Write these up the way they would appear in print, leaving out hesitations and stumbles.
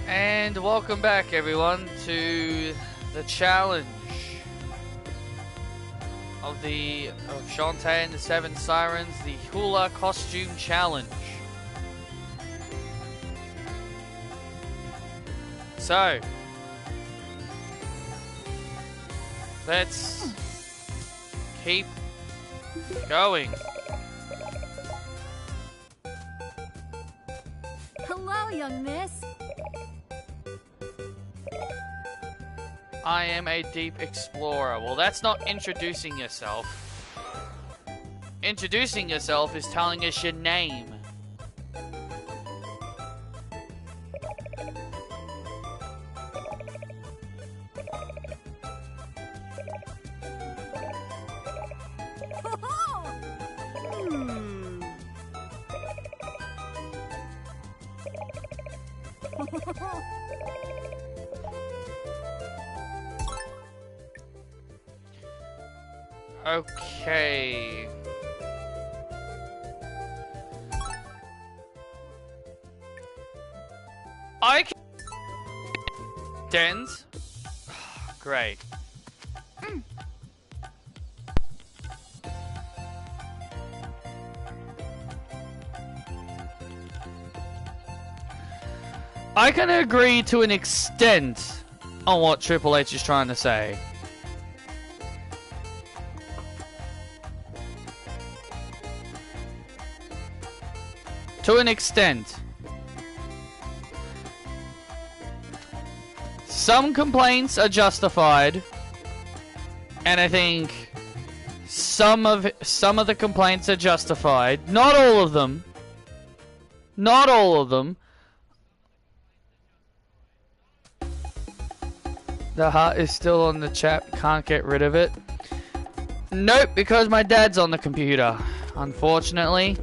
And welcome back, everyone, to the challenge of Shantae and the Seven Sirens, the Hula Costume Challenge. So, let's keep going. Hello, young miss. I am a deep explorer. Well, that's not introducing yourself. Introducing yourself is telling us your name. Okay. I can Dens. Great. I can agree to an extent on what Triple H is trying to say. To an extent. Some complaints are justified, and I think some of the complaints are justified. Not all of them. Not all of them. The heart is still on the chat. Can't get rid of it. Nope, because my dad's on the computer. Unfortunately.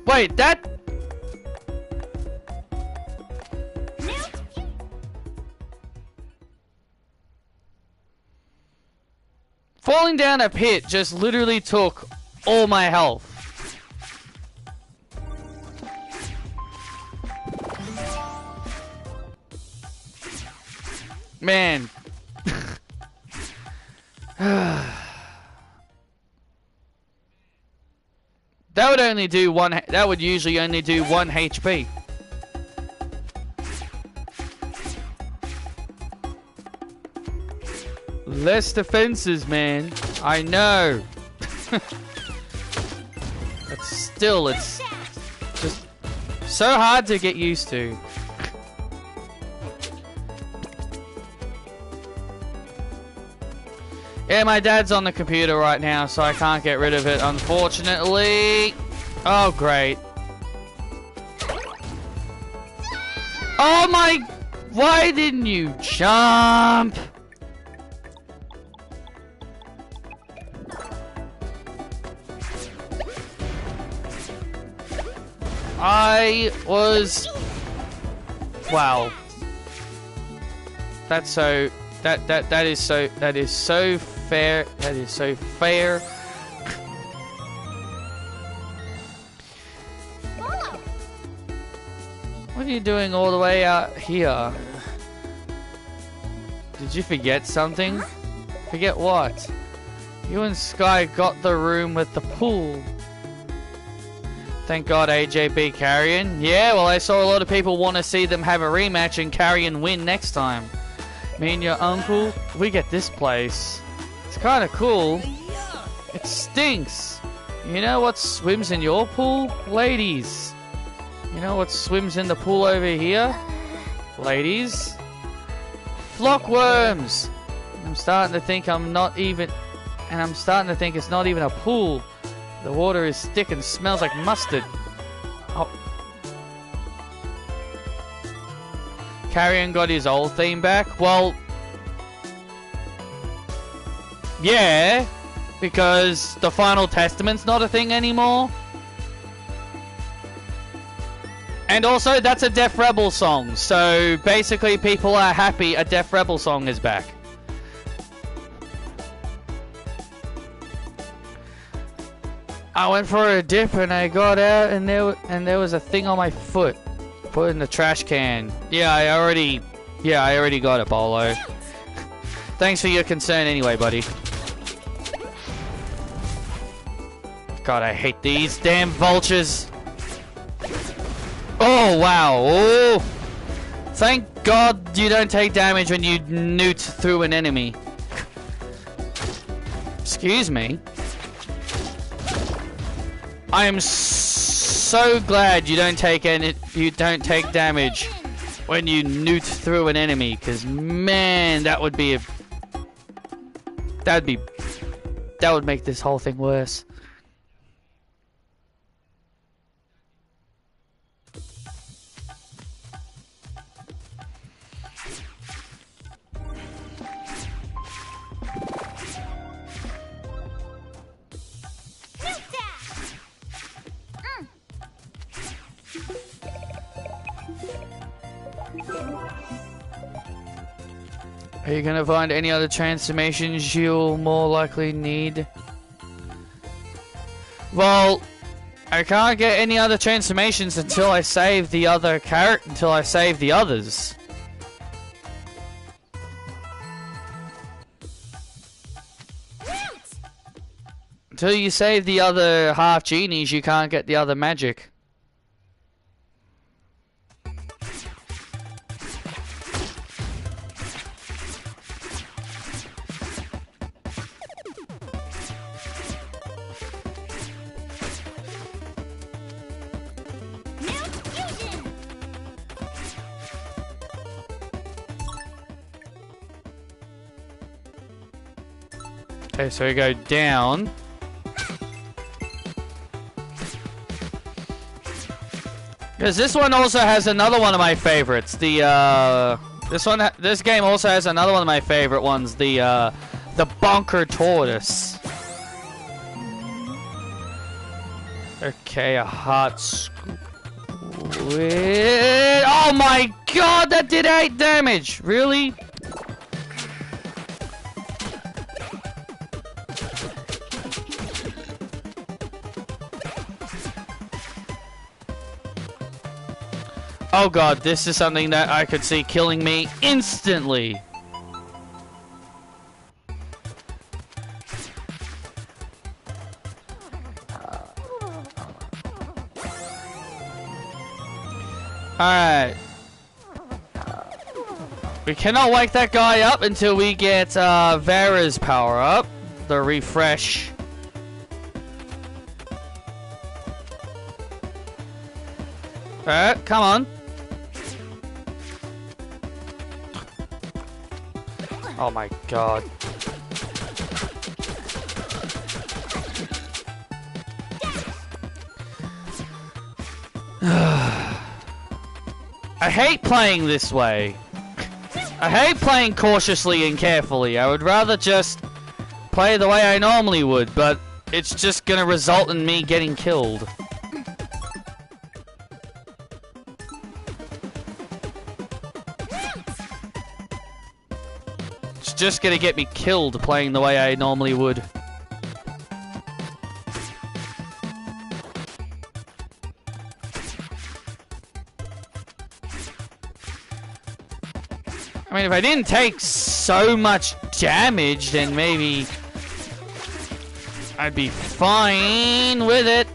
Wait, that... Falling down a pit just literally took all my health. Man. That would only do one. That would usually only do 1 HP. Less defenses, man. I know. But still, it's just so hard to get used to. Yeah, my dad's on the computer right now, so I can't get rid of it, unfortunately. Oh, great. Oh my... Why didn't you jump? I was... Wow. That's so... That is so fair. That is so fair. What are you doing all the way out here? Did you forget something? Forget what? You and Sky got the room with the pool. Thank God AJ beat Carrion. Yeah, well, I saw a lot of people want to see them have a rematch and Carrion win next time. Me and your uncle, we get this place. It's kind of cool. It stinks. You know what swims in your pool? Ladies. You know what swims in the pool over here? Ladies. Flockworms. I'm starting to think it's not even a pool. The water is thick and smells like mustard. Oh. Carrion got his old theme back? Well, yeah, because the Final Testament's not a thing anymore. And also, that's a Def Rebel song, so basically people are happy a Def Rebel song is back. I went for a dip and I got out and there was a thing on my foot. Put it in the trash can. Yeah, I already got it, Bolo. Thanks for your concern anyway, buddy. God, I hate these damn vultures. Oh, wow. Oh. Thank God you don't take damage when you newt through an enemy. Excuse me. I am so glad you don't take damage when you newt through an enemy, because man, that would make this whole thing worse. Are you gonna find any other transformations you'll more likely need? Well, I can't get any other transformations until I save the other until I save the others. Until you save the other half genies, you can't get the other magic. Okay, so we go down. Because this one also has another one of my favorites. This game also has another one of my favorite ones. The Bonker Tortoise. Okay, a heart squid. Oh my God, that did 8 damage. Really? Oh God, this is something that I could see killing me instantly. Alright. We cannot wake that guy up until we get Vera's power up. The refresh. Alright, come on. Oh my God. I hate playing this way. I hate playing cautiously and carefully. I would rather just play the way I normally would, but it's just gonna result in me getting killed. It's just gonna get me killed playing the way I normally would. I mean, if I didn't take so much damage, then maybe I'd be fine with it.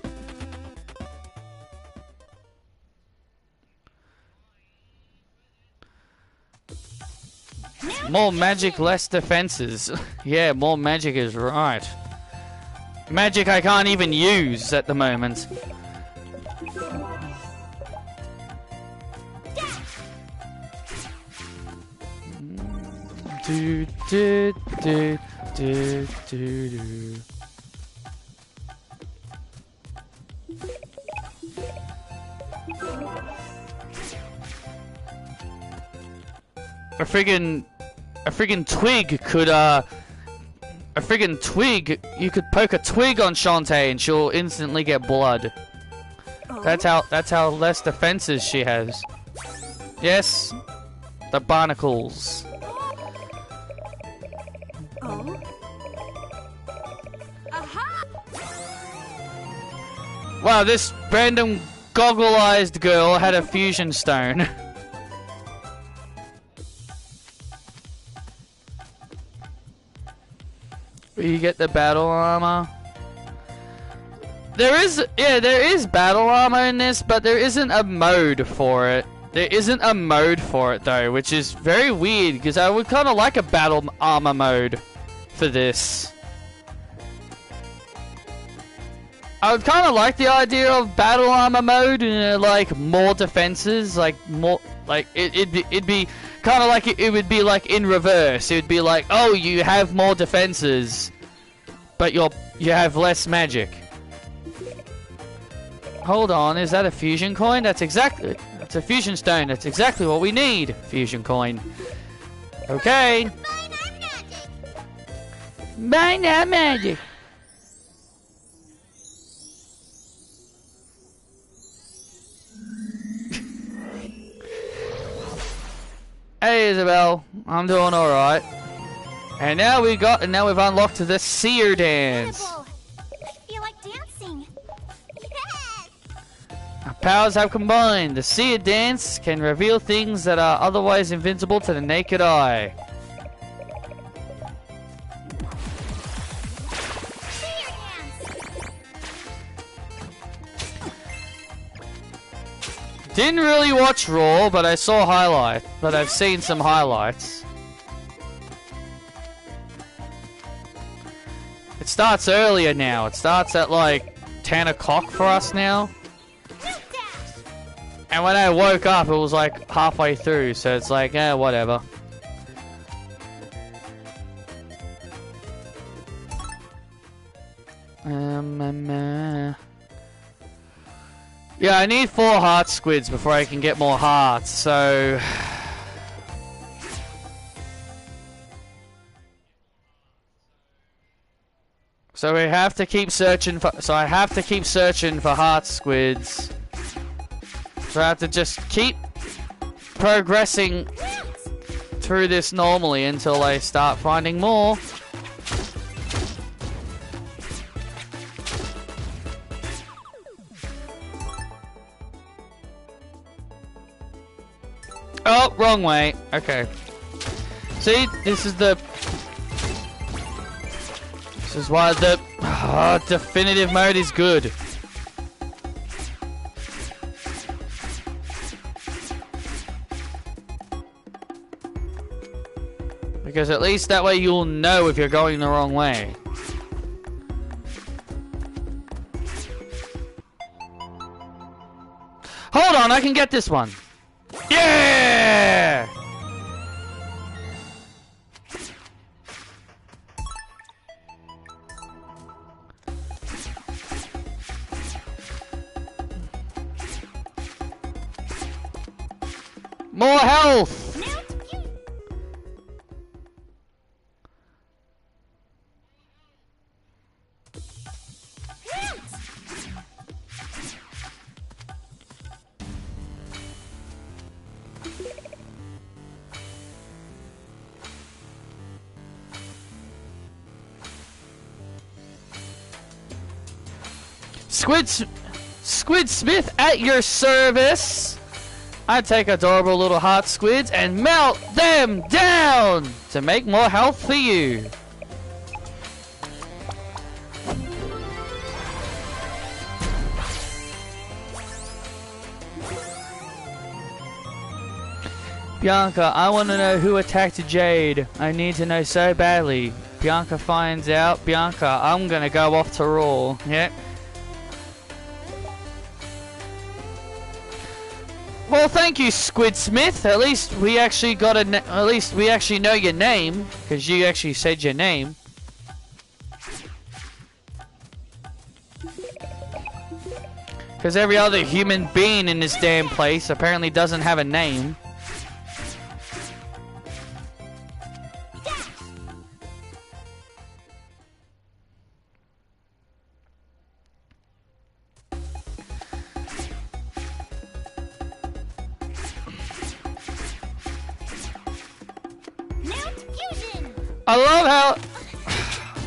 More magic, less defenses. Yeah, more magic is right. Magic I can't even use at the moment. Do do do do do do. A friggin' twig could you could poke a twig on Shantae and she'll instantly get blood. Oh. That's how less defenses she has. Yes, the barnacles. Oh. Aha! Wow, this random goggle-eyed girl had a fusion stone. You get the battle armor. There is battle armor in this, but there isn't a mode for it. There isn't a mode for it though, which is very weird because I would kind of like a battle armor mode for this. I would kind of like the idea of battle armor mode and like more defenses, like more like it'd be kind of like it would be like in reverse. It would be like, oh, you have more defenses, but you have less magic. Hold on, is that a fusion coin? That's a fusion stone. That's exactly what we need. Fusion coin. Okay. Mine our magic. Hey Isabel, I'm doing all right. And now we've unlocked the seer dance. I feel like dancing. Yes! Our powers have combined. The seer dance can reveal things that are otherwise invincible to the naked eye. Seer dance. Didn't really watch Raw, but I saw highlights. But I've seen some highlights. It starts earlier now. It starts at like 10 o'clock for us now. And when I woke up, it was like halfway through, so it's like, whatever. Yeah, I need 4 heart squids before I can get more hearts, so... So we have to keep searching for... So I have to keep searching for heart squids. So I have to just keep progressing through this normally until I start finding more. Oh, wrong way. Okay. See, this is why the definitive mode is good. Because at least that way you'll know if you're going the wrong way. Hold on, I can get this one. Yeah! More health! Squid Smith at your service. I take adorable little heart squids and melt them down to make more health for you. Bianca, I want to know who attacked Jade. I need to know so badly. Bianca finds out. Bianca, I'm gonna go off to Raw. Yeah. Well, thank you, Squid Smith. At least we actually got at least we actually know your name, because you actually said your name. Because every other human being in this damn place apparently doesn't have a name.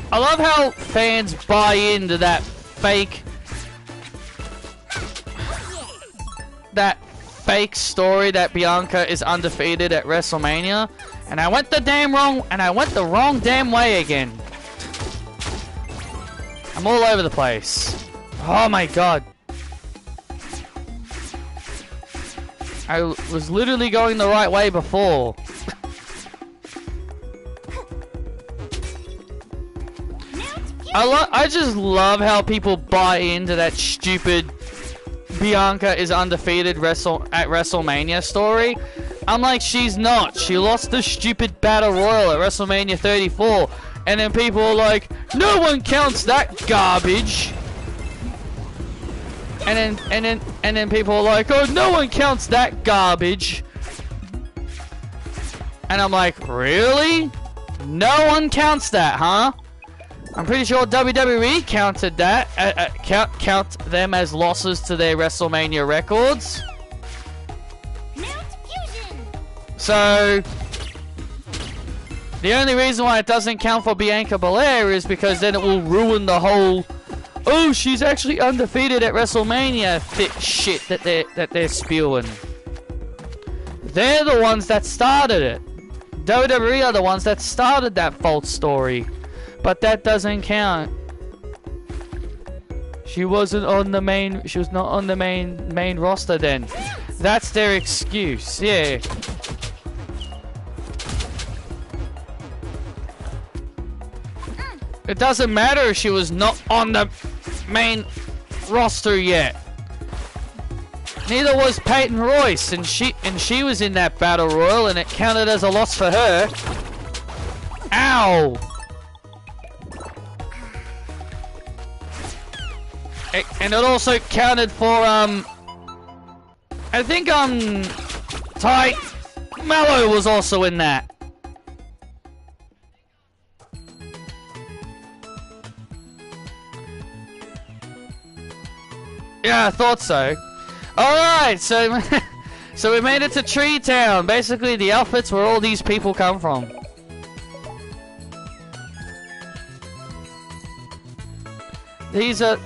I love how fans buy into that fake fake story that Bianca is undefeated at WrestleMania, and I went the wrong damn way again. I'm all over the place. Oh my god. I was literally going the right way before. I just love how people buy into that stupid Bianca is undefeated at WrestleMania story. I'm like, she's not. She lost the stupid Battle Royal at WrestleMania 34. And then people are like, no one counts that garbage. And then people are like, oh, no one counts that garbage. And I'm like, really? No one counts that, huh? I'm pretty sure WWE counted that, count them as losses to their WrestleMania records. So, the only reason why it doesn't count for Bianca Belair is because then it will ruin the whole, oh, she's actually undefeated at WrestleMania shit that they're spewing. They're the ones that started it. WWE are the ones that started that false story. But that doesn't count. She wasn't on the main. She was not on the main roster then. That's their excuse. Yeah. It doesn't matter if she was not on the main roster yet. Neither was Peyton Royce, and she was in that battle royal, and it counted as a loss for her. Ow. And it also counted for, I think, Ty Mello was also in that. Yeah, I thought so. Alright, so, so we made it to Tree Town. Basically, the outfits where all these people come from. These are...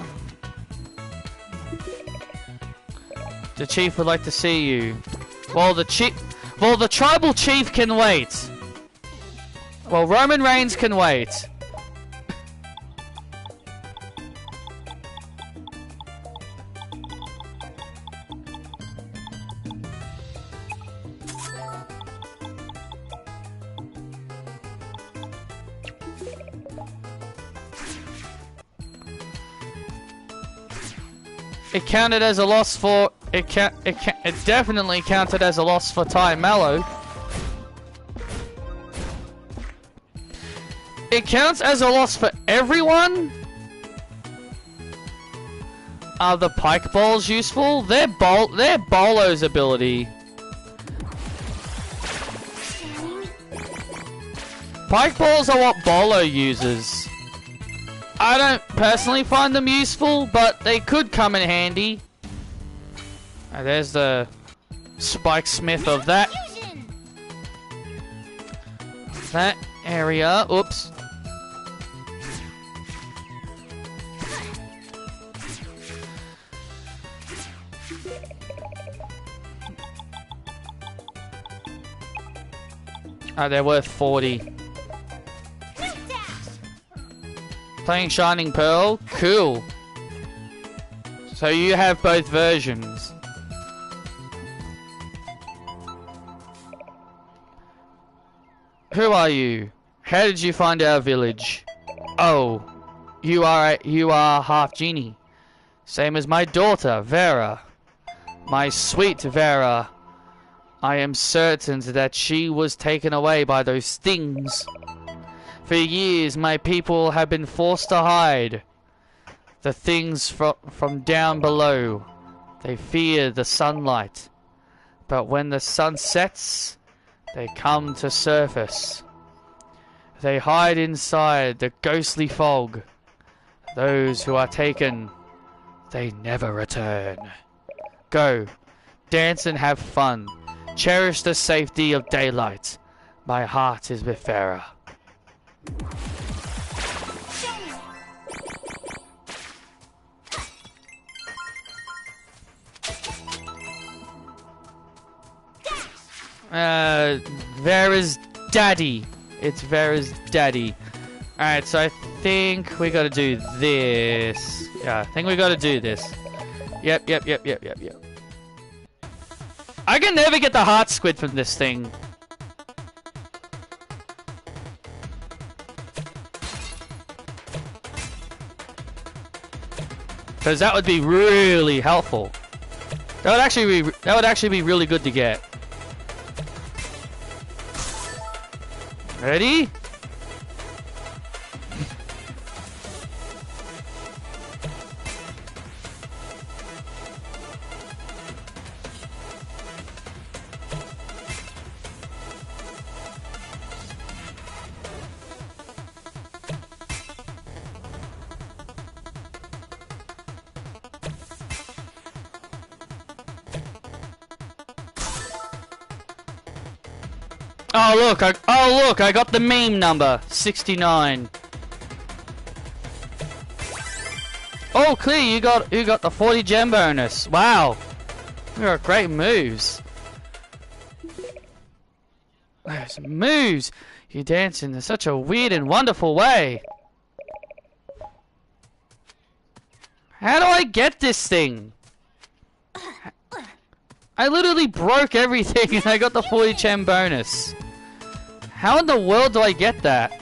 The chief would like to see you. Well, the tribal chief can wait. Well, Roman Reigns can wait. It counted as a loss for... It definitely counted as a loss for Ty Mello. It counts as a loss for everyone? Are the pike balls useful? They're Bolo's ability. Pike balls are what Bolo uses. I don't personally find them useful, but they could come in handy. There's the Spike Smith of that area. Oops. They're worth 40. Playing Shining Pearl? Cool. So you have both versions. Who are you? How did you find our village? Oh, you are half genie. Same as my daughter, Vera. My sweet Vera. I am certain that she was taken away by those things. For years, my people have been forced to hide. The things from down below. They fear the sunlight. But when the sun sets, they come to surface. They hide inside the ghostly fog. Those who are taken, they never return. Go, dance and have fun. Cherish the safety of daylight. My heart is with Farah. Vera's daddy. It's Vera's daddy. Alright, so I think we gotta do this. Yeah, I think we gotta do this. Yep. I can never get the heart squid from this thing. Because that would be really helpful. That would actually be really good to get. Ready? Oh look, I got the meme number 69. Oh, Clear, you got the 40 gem bonus. Wow, you got great moves. Those moves, you dance in such a weird and wonderful way. How do I get this thing? I literally broke everything and I got the 40 gem bonus. How in the world do I get that?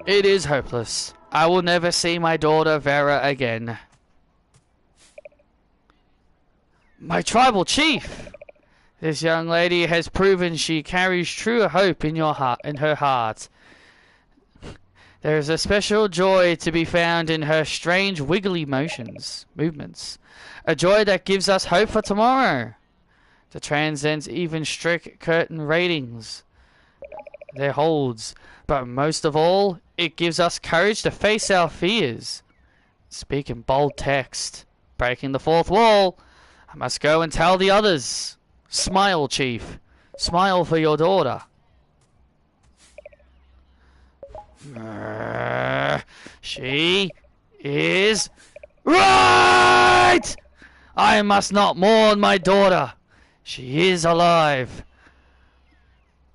It is hopeless. I will never see my daughter Vera again. My tribal chief! This young lady has proven she carries true hope in her heart. There is a special joy to be found in her strange wiggly movements. A joy that gives us hope for tomorrow. That transcends even strict curtain ratings. There holds. But most of all, it gives us courage to face our fears. Speak in bold text. Breaking the fourth wall. I must go and tell the others. Smile, Chief. Smile for your daughter. She is right! I must not mourn my daughter. She is alive.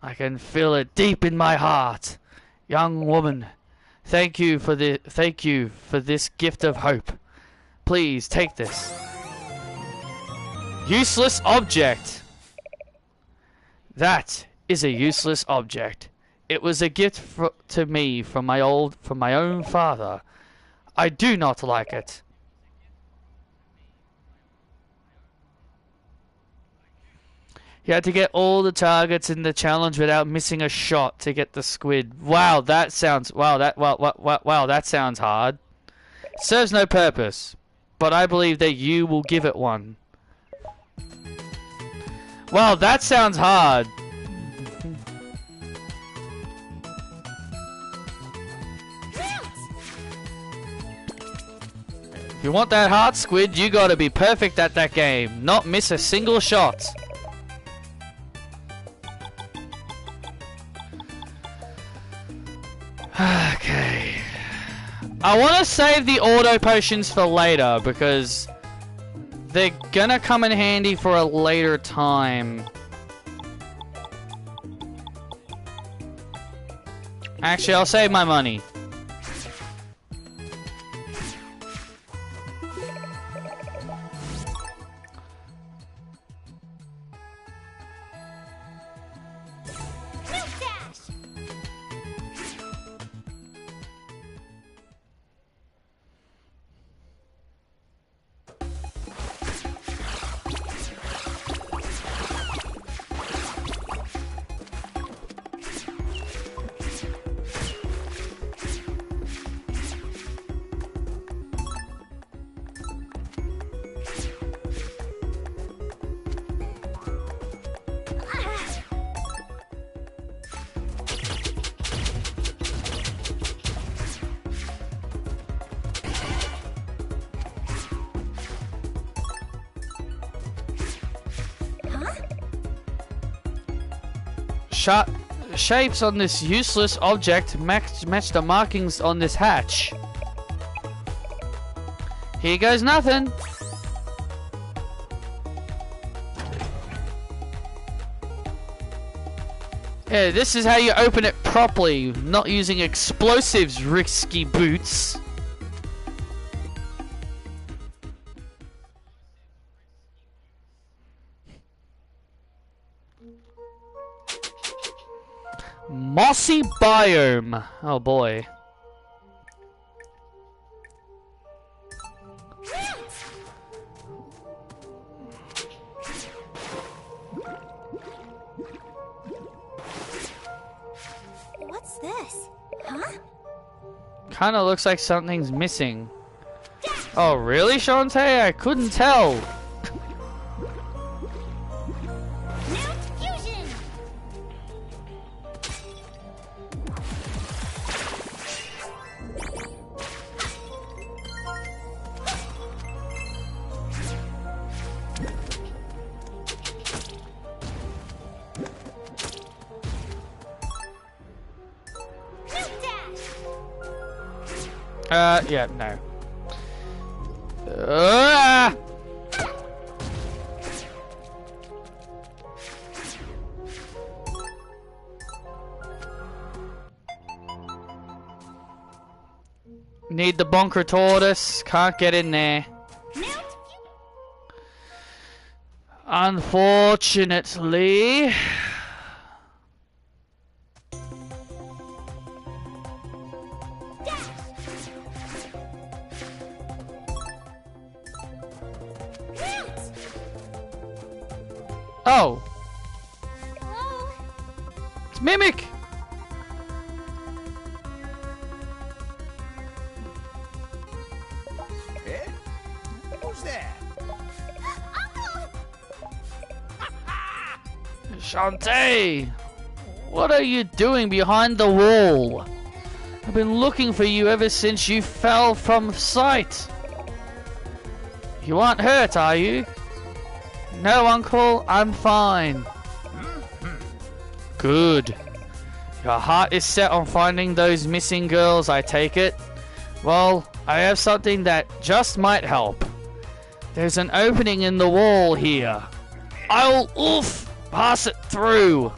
I can feel it deep in my heart. Young woman, thank you for this gift of hope. Please take this. Useless object. That is a useless object. It was a gift to me from my own father. I do not like it. You had to get all the targets in the challenge without missing a shot to get the squid. Wow, that sounds that sounds hard. It serves no purpose, but I believe that you will give it one. Wow, that sounds hard. If you want that heart squid, you gotta be perfect at that game, not miss a single shot. Okay. I want to save the auto potions for later because they're gonna come in handy for a later time. Actually, I'll save my money. Shapes on this useless object match the markings on this hatch. Here goes nothing. Yeah, this is how you open it properly, not using explosives, risky boots. Mossy biome. Oh boy. What's this? Huh? Kinda looks like something's missing. Oh really, Shantae? I couldn't tell. Yeah, no. Need the bunker tortoise. Can't get in there. Unfortunately. Oh. Hello? It's Mimic. Eh? Who's that? Uncle! Shantae! What are you doing behind the wall? I've been looking for you ever since you fell from sight. You aren't hurt, are you? No, Uncle, I'm fine. Good. Your heart is set on finding those missing girls, I take it. Well, I have something that just might help. There's an opening in the wall here. I'll pass it through.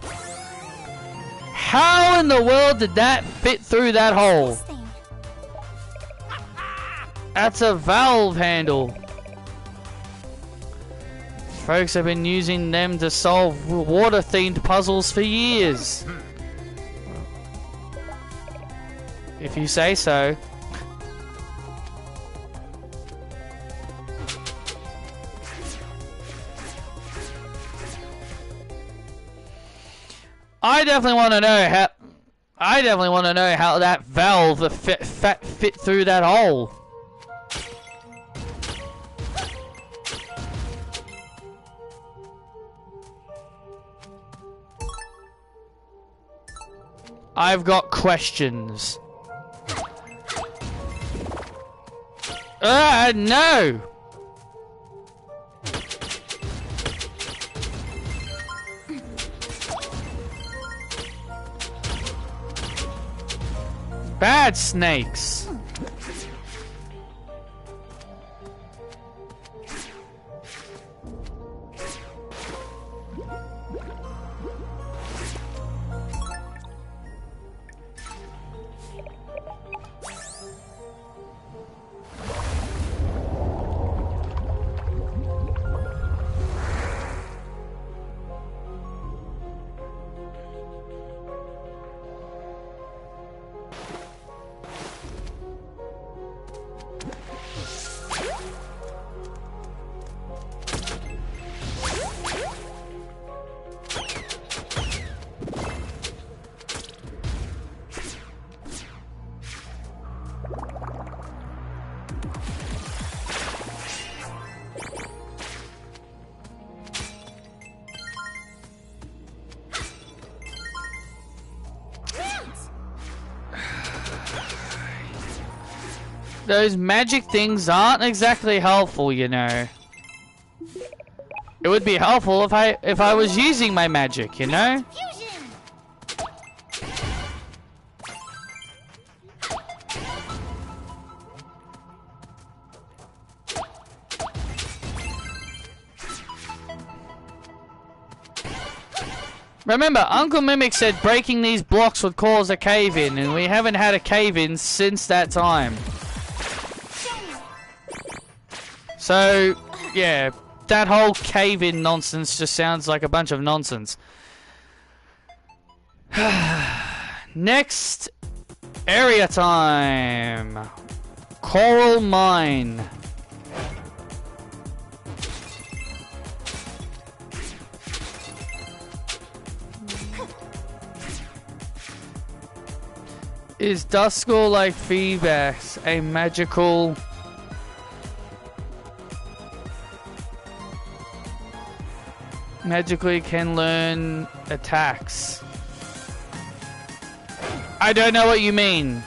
How in the world did that fit through that hole? This thing. That's a valve handle. Folks have been using them to solve water-themed puzzles for years. If you say so. I definitely want to know how that valve fit through that hole. I've got questions. No! Bad snakes. Those magic things aren't exactly helpful, you know. It would be helpful if I was using my magic, you know? Fusion! Remember, Uncle Mimic said breaking these blocks would cause a cave-in, and we haven't had a cave-in since that time. So, yeah, that whole cave-in nonsense just sounds like a bunch of nonsense. Next area time. Coral Mine. Is Duskull like Feedbacks a magical... magically can learn attacks? I don't know what you mean.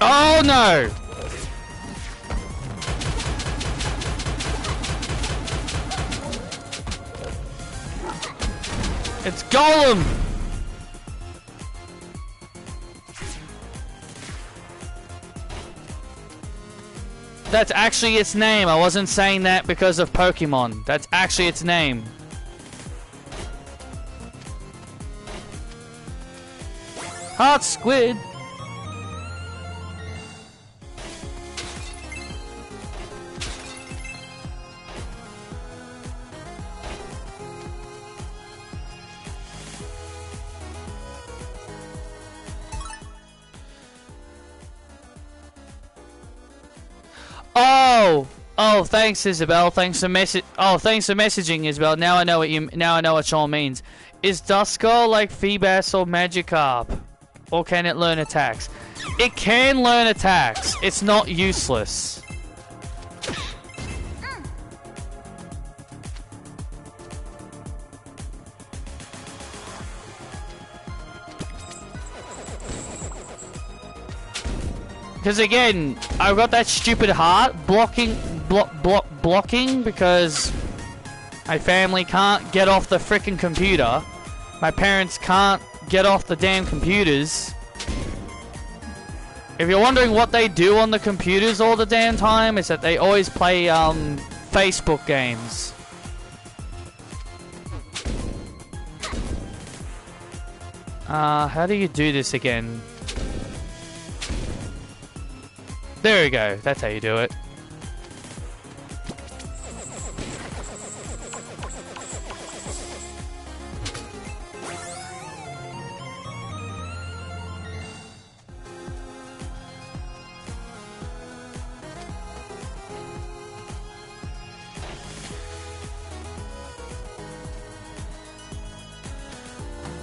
Oh no! It's Golem! That's actually its name. I wasn't saying that because of Pokemon. That's actually its name. Hot Squid! Oh, thanks, Isabel. Thanks for messaging, Isabel. Now I know what Sean means. Is Duskull like Feebas or Magikarp? Or can it learn attacks? It can learn attacks. It's not useless. Because again, I've got that stupid heart blocking because my family can't get off the frickin' computer. My parents can't get off the damn computers. If you're wondering what they do on the computers all the damn time, is that they always play Facebook games. How do you do this again? There we go. That's how you do it.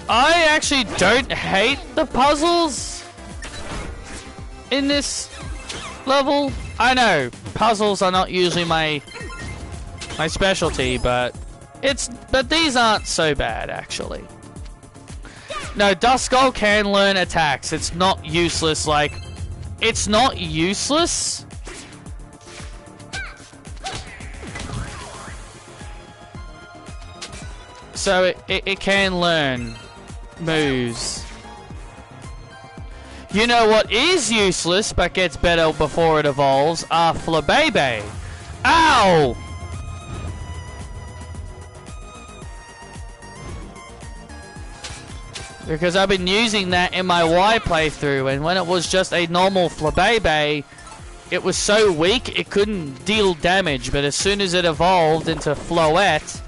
I actually don't hate the puzzles in this level. I know puzzles are not usually my specialty, but these aren't so bad actually. No, Duskull can learn attacks. It's not useless. Like, it's not useless. So it can learn moves. You know what is useless but gets better before it evolves? Flabebe. Ow! Because I've been using that in my Y playthrough, and when it was just a normal Flabebe, it was so weak it couldn't deal damage, but as soon as it evolved into Floette,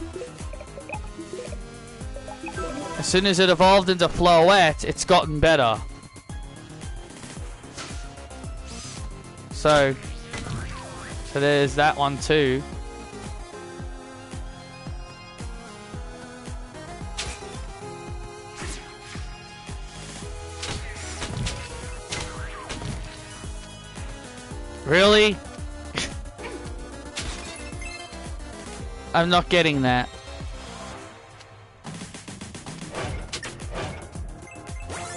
it's gotten better. So there's that one too. Really? I'm not getting that.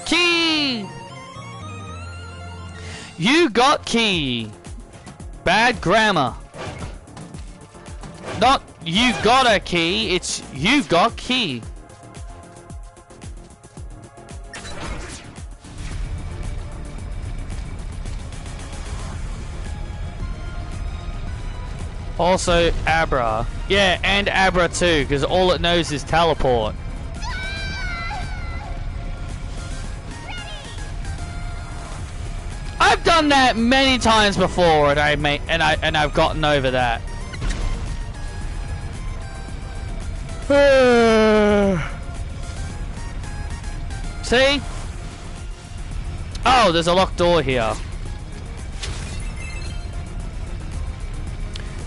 Key! You got key. Bad grammar. Not you got a key, it's you got key. Also Abra. Yeah, and Abra too, because all it knows is teleport. done that many times before, and I've gotten over that. See? Oh, there's a locked door here.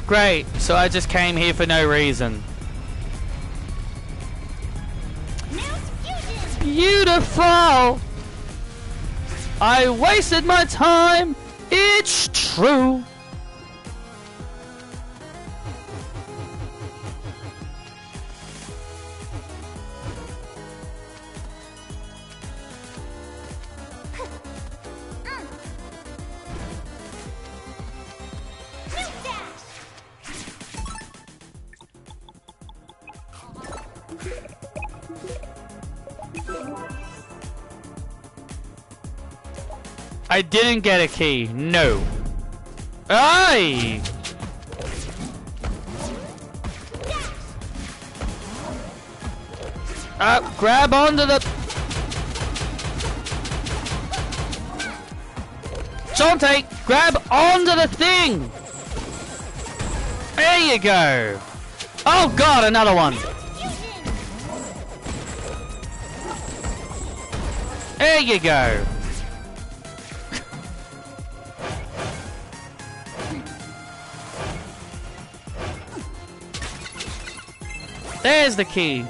Great, so I just came here for no reason. Beautiful! I wasted my time, it's true. I didn't get a key. No. Aye! Grab onto the... Shantae, grab onto the thing! There you go! Oh god, another one! There you go! There's the key.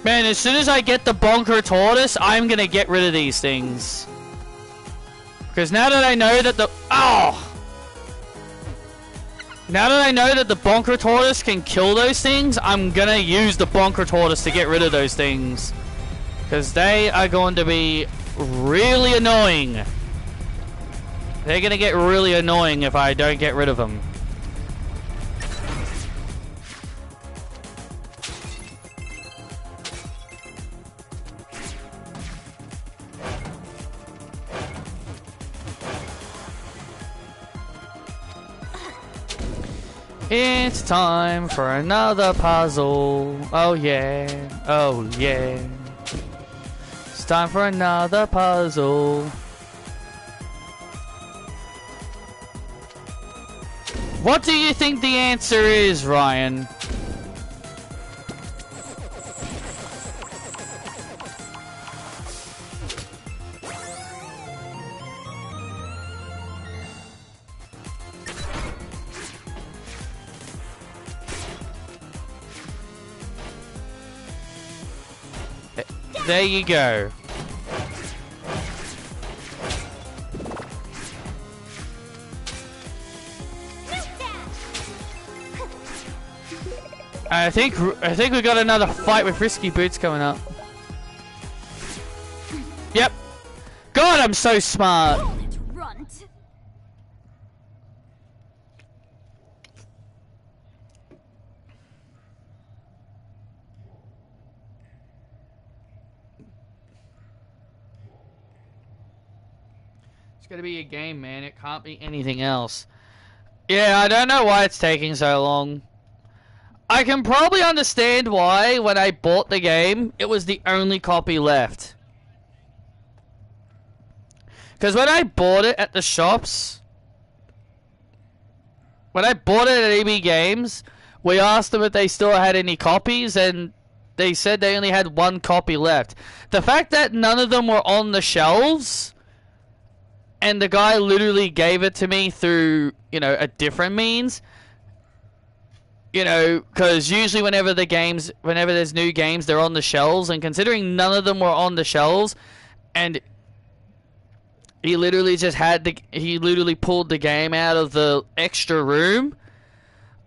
Man, as soon as I get the bonker tortoise, I'm gonna get rid of these things. Because now that I know that the... Oh! Now that I know that the bonker tortoise can kill those things, I'm gonna use the bonker tortoise to get rid of those things. Because they are going to be really annoying. They're gonna get really annoying if I don't get rid of them. It's time for another puzzle. Oh yeah, oh yeah. It's time for another puzzle. What do you think the answer is, Ryan? There you go. I think we got another fight with Risky Boots coming up. Yep. God, I'm so smart. It's gonna be a game, man. It can't be anything else. Yeah, I don't know why it's taking so long. I can probably understand why, when I bought the game, it was the only copy left. Because when I bought it at the shops, when I bought it at EB Games, we asked them if they still had any copies, and they said they only had one copy left. The fact that none of them were on the shelves, and the guy literally gave it to me through, you know, a different means. You know, because usually whenever there's new games, they're on the shelves, and considering none of them were on the shelves, and he literally he literally pulled the game out of the extra room,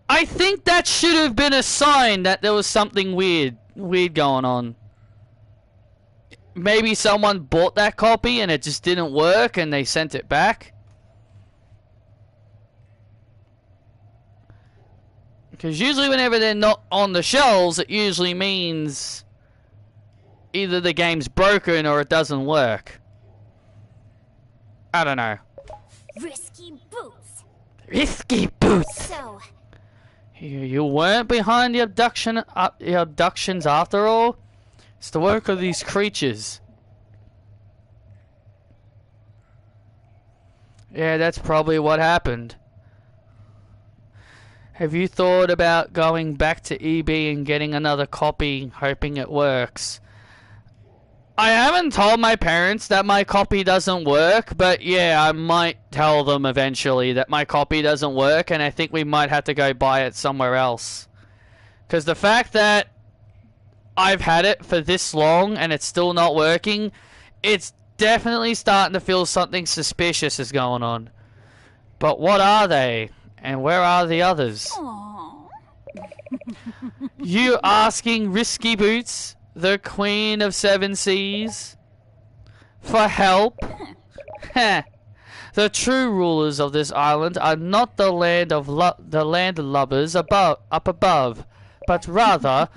I think that should have been a sign that there was something weird going on. Maybe someone bought that copy and it just didn't work and they sent it back. Because usually whenever they're not on the shelves, it usually means either the game's broken or it doesn't work. I don't know. Risky boots. Risky boots. So, You weren't behind the abductions after all. It's the work of these creatures. Yeah, that's probably what happened. Have you thought about going back to EB and getting another copy, hoping it works? I haven't told my parents that my copy doesn't work, but yeah, I might tell them eventually that my copy doesn't work, and I think we might have to go buy it somewhere else. Because the fact that I've had it for this long and it's still not working, it's definitely starting to feel something suspicious is going on. But what are they? And where are the others? aww. You asking Risky Boots, the Queen of Seven Seas, for help? Heh. The true rulers of this island are not the land lubbers up above, but rather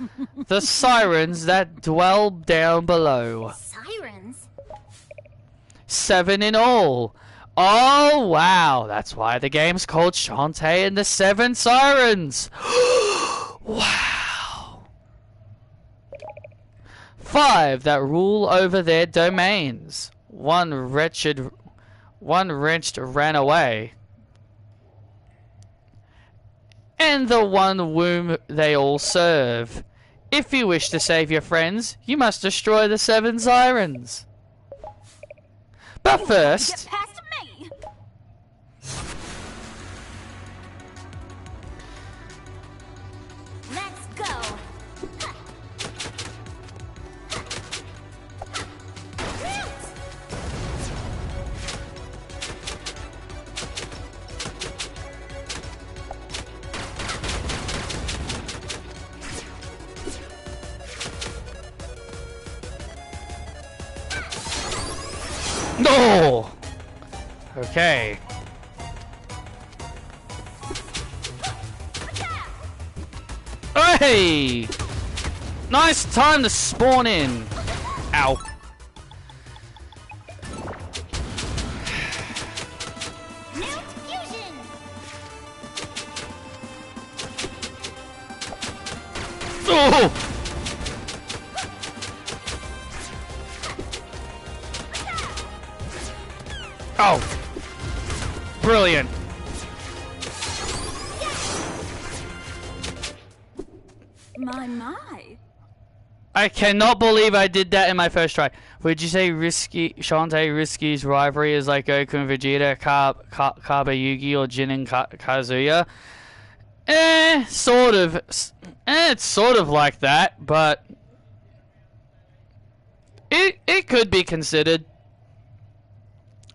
the sirens that dwell down below. Sirens? 7 in all. Oh wow, that's why the game's called Shantae and the 7 Sirens. Wow. 5 that rule over their domains. One wrenched ran away. And the one whom they all serve. If you wish to save your friends, you must destroy the 7 Sirens. But first, Get past me! Let's go! no! Okay. Hey! Nice time to spawn in. Ow. Mount fusion! Oh! Oh! Brilliant. My. I cannot believe I did that in my first try. Would you say Shantae Risky's rivalry is like Goku and Vegeta, Kabayugi, or Jin and Kazuya? Sort of. It's sort of like that, but it could be considered.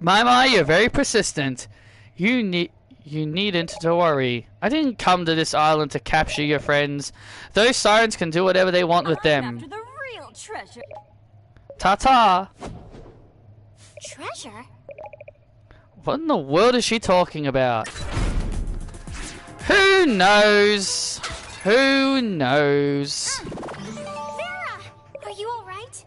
My, you're very persistent. You needn't to worry. I didn't come to this island to capture your friends. Those sirens can do whatever they want with them. After the real treasure. Ta-ta! Treasure? What in the world is she talking about? Who knows? Who knows? Vera! Are you alright?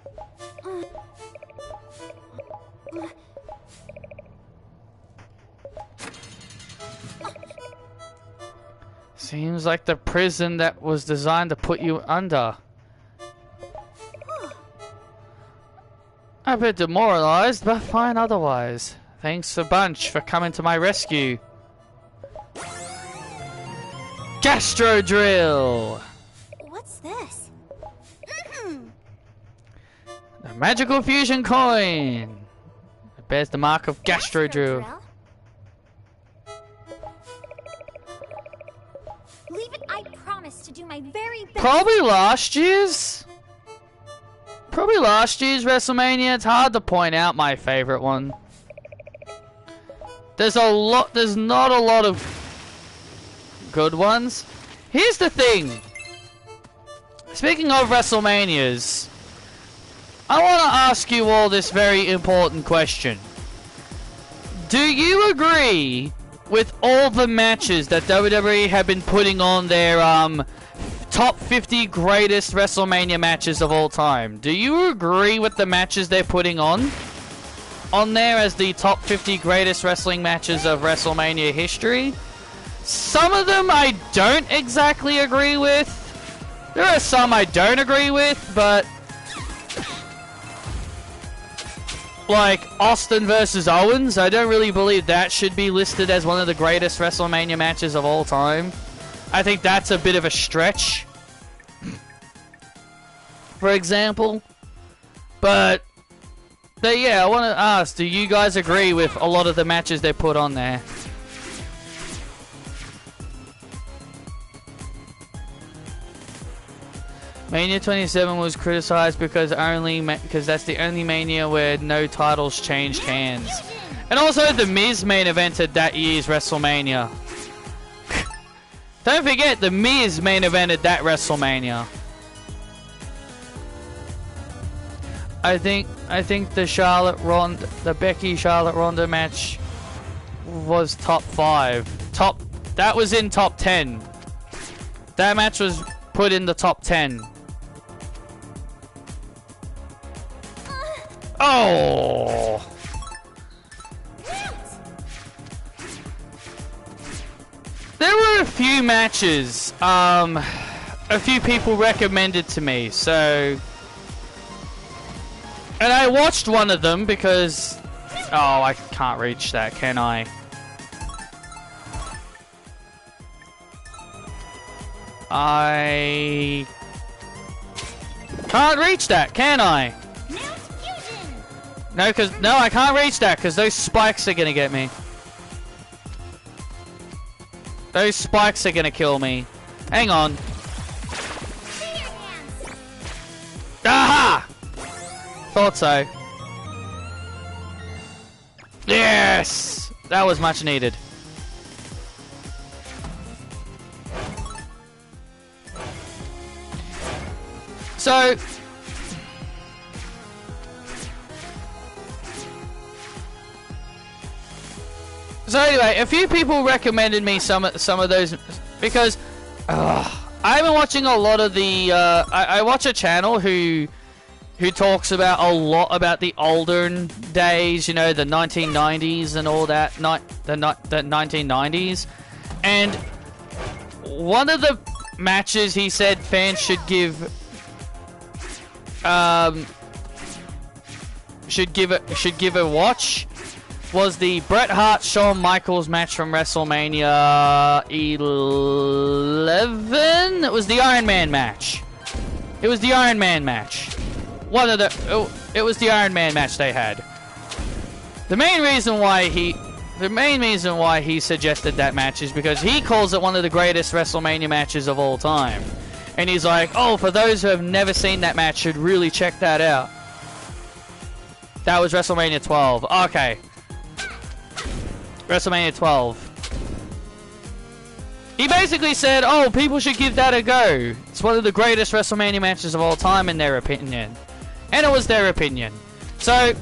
Seems like the prison that was designed to put you under. A bit demoralized, but fine otherwise. Thanks a bunch for coming to my rescue. Gastro Drill! What's this? The magical fusion coin! It bears the mark of Gastro Drill. Leave it, I promise to do my very best. Probably last year's WrestleMania. It's hard to point out my favorite one. There's not a lot of good ones. Here's the thing. Speaking of WrestleManias, I want to ask you all this very important question. Do you agree with all the matches that WWE have been putting on their top 50 greatest WrestleMania matches of all time? Do you agree with the matches they're putting on? on there as the top 50 greatest wrestling matches of WrestleMania history. Some of them I don't exactly agree with. There are some I don't agree with, but like Austin versus Owens, I don't really believe that should be listed as one of the greatest WrestleMania matches of all time. I think that's a bit of a stretch, for example. But yeah, I want to ask, do you guys agree with a lot of the matches they put on there? Mania 27 was criticized because that's the only Mania where no titles changed hands. And also The Miz main evented that year's WrestleMania. Don't forget, The Miz main evented that WrestleMania. I think the Becky Charlotte Ronda match was top 5. That was in top 10. That match was put in the top 10. Oh. There were a few matches a few people recommended to me, so, and I watched one of them because, oh, I can't reach that, can I? I can't reach that, can I? No, I can't reach that because those spikes are gonna get me. Those spikes are gonna kill me. Hang on. Aha! Thought so. Yes! That was much needed. So anyway, a few people recommended me some of those because I've been watching a lot of the I watch a channel who talks about a lot about the olden days, you know, the 1990s and all that, the 1990s, and one of the matches he said fans should give a watch was the Bret Hart Shawn Michaels match from WrestleMania 11. It was the Iron Man match. It was the Iron Man match. It was the Iron Man match they had. The main reason why he suggested that match is because he calls it one of the greatest WrestleMania matches of all time. And he's like, oh, for those who have never seen that match should really check that out. That was WrestleMania 12. Okay. WrestleMania 12. He basically said, oh, people should give that a go. It's one of the greatest WrestleMania matches of all time in their opinion. And it was their opinion. So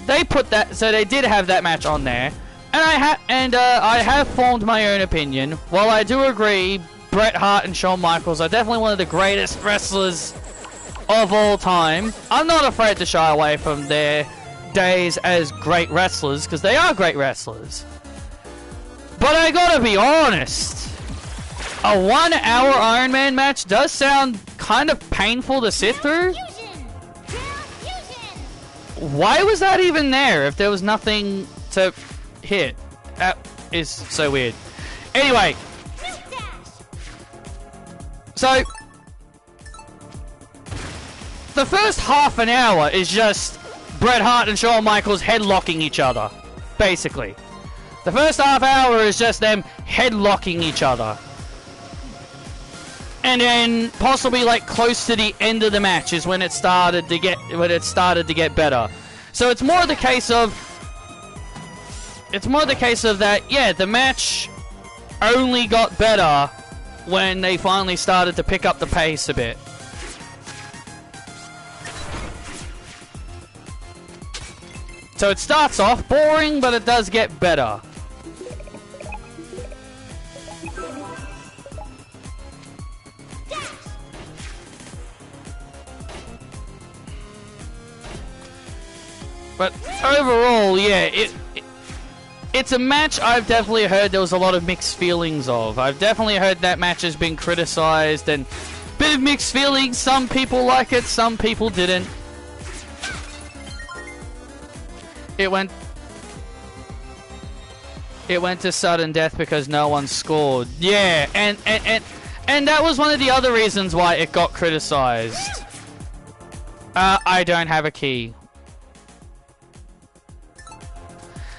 they put that, so they did have that match on there. And I have formed my own opinion. While I do agree Bret Hart and Shawn Michaels are definitely one of the greatest wrestlers of all time, I'm not afraid to shy away from their days as great wrestlers, because they are great wrestlers. But I gotta be honest, a 1 hour Iron Man match does sound kind of painful to sit through. Why was that even there if there was nothing to hit? That is so weird. Anyway, so the first half an hour is just Bret Hart and Shawn Michaels headlocking each other, basically. The first half hour is just them headlocking each other. And then possibly like close to the end of the match is when it started to get better. So it's more the case of that, yeah, the match only got better when they finally started to pick up the pace a bit. So it starts off boring, but it does get better. But overall, yeah, it's a match I've definitely heard there was a lot of mixed feelings of. I've definitely heard that match has been criticized and bit of mixed feelings. Some people like it, some people didn't. It went to sudden death because no one scored. Yeah, and that was one of the other reasons why it got criticized. I don't have a key.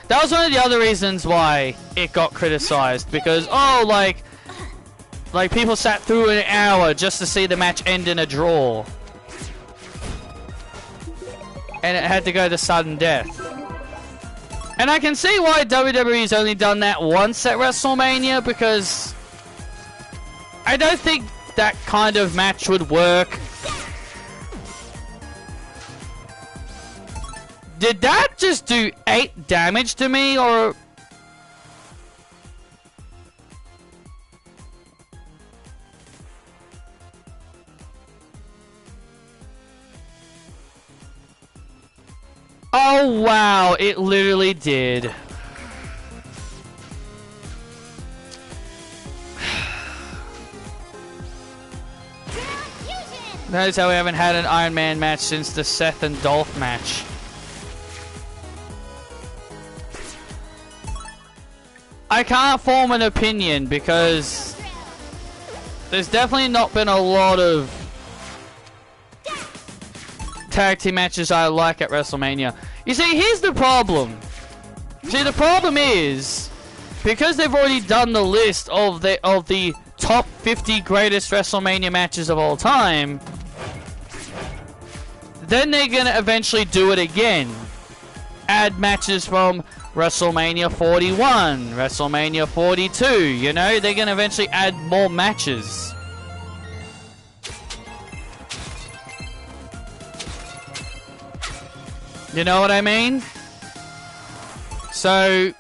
That was one of the other reasons why it got criticized, because, oh, like people sat through an hour just to see the match end in a draw. And it had to go to sudden death. And I can see why WWE's only done that once at WrestleMania, because I don't think that kind of match would work. Did that just do 8 damage to me, or... Oh wow, it literally did. Notice how we haven't had an Iron Man match since the Seth and Dolph match. I can't form an opinion because there's definitely not been a lot of tag team matches I like at WrestleMania. You see, here's the problem. See, the problem is because they've already done the list of the top 50 greatest WrestleMania matches of all time, then they're gonna eventually do it again. Add matches from WrestleMania 41, WrestleMania 42, you know, they're gonna eventually add more matches. You know what I mean? So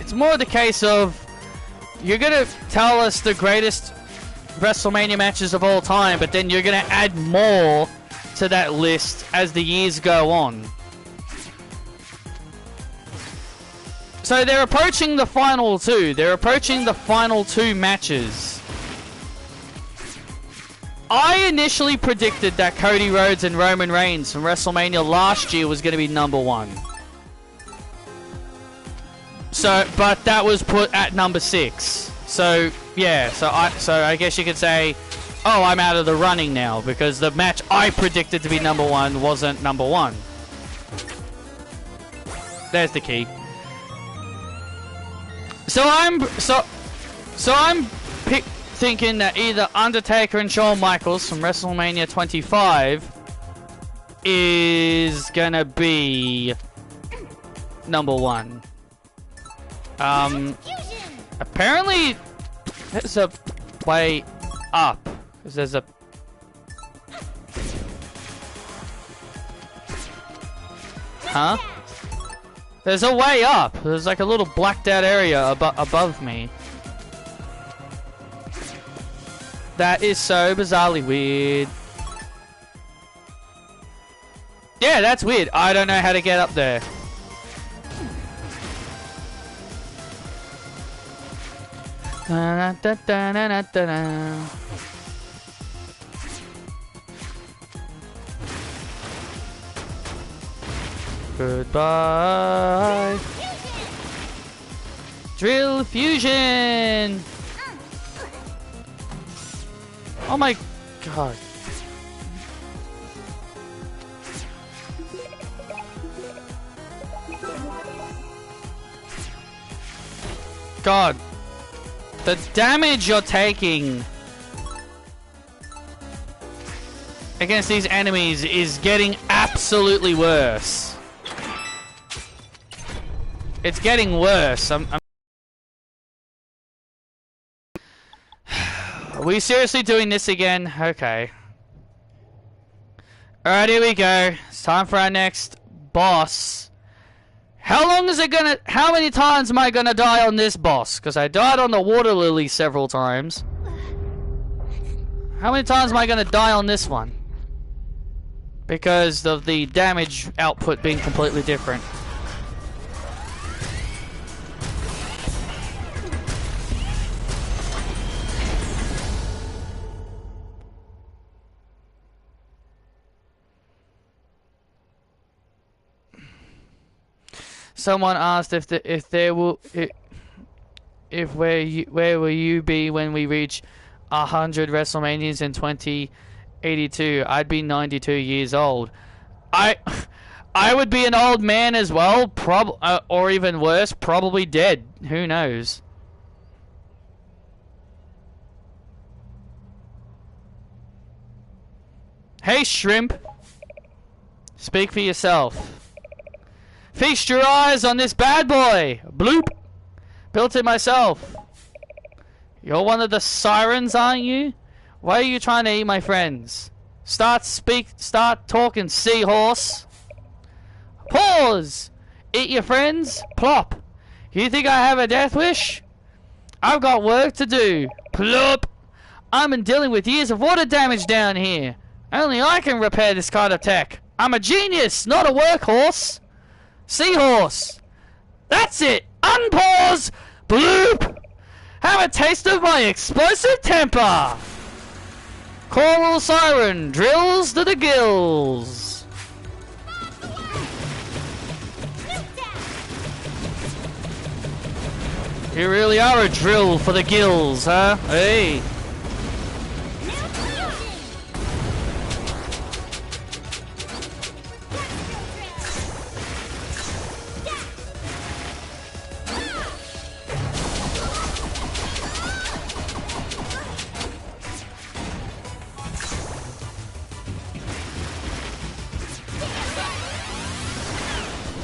it's more the case of you're gonna tell us the greatest WrestleMania matches of all time, but then you're gonna add more to that list as the years go on. So they're approaching the final two. They're approaching the final 2 matches. I initially predicted that Cody Rhodes and Roman Reigns from WrestleMania last year was going to be number 1. So, but that was put at number 6. So, yeah. So I guess you could say, oh, I'm out of the running now because the match I predicted to be number 1 wasn't number 1. There's the key. So I'm thinking that either Undertaker and Shawn Michaels from WrestleMania 25 is gonna be number 1. Apparently there's a way up. There's a There's a way up. There's like a little blacked out area above me. That is so bizarrely weird. Yeah, that's weird. I don't know how to get up there. Goodbye. Drill fusion. Oh my god. God. The damage you're taking against these enemies is getting absolutely worse. It's getting worse. Are we seriously doing this again? Okay. Alright, here we go. It's time for our next boss. How long is it gonna... How many times am I gonna die on this boss? Because I died on the water lily several times. How many times am I gonna die on this one? because of the damage output being completely different. Someone asked where will you be when we reach 100 WrestleManias in 2082? I'd be 92 years old. I would be an old man as well, or even worse, probably dead. Who knows? Hey, shrimp. Speak for yourself. Feast your eyes on this bad boy! Bloop! Built it myself. You're one of the Sirens, aren't you? Why are you trying to eat my friends? Start talking, seahorse. Pause! Eat your friends? Plop. You think I have a death wish? I've got work to do. Plop! I've been dealing with years of water damage down here. Only I can repair this kind of tech. I'm a genius, not a workhorse. Seahorse! That's it! Unpause! Bloop! Have a taste of my explosive temper! Coral Siren drills to the gills! You really are a drill for the gills, huh? Hey!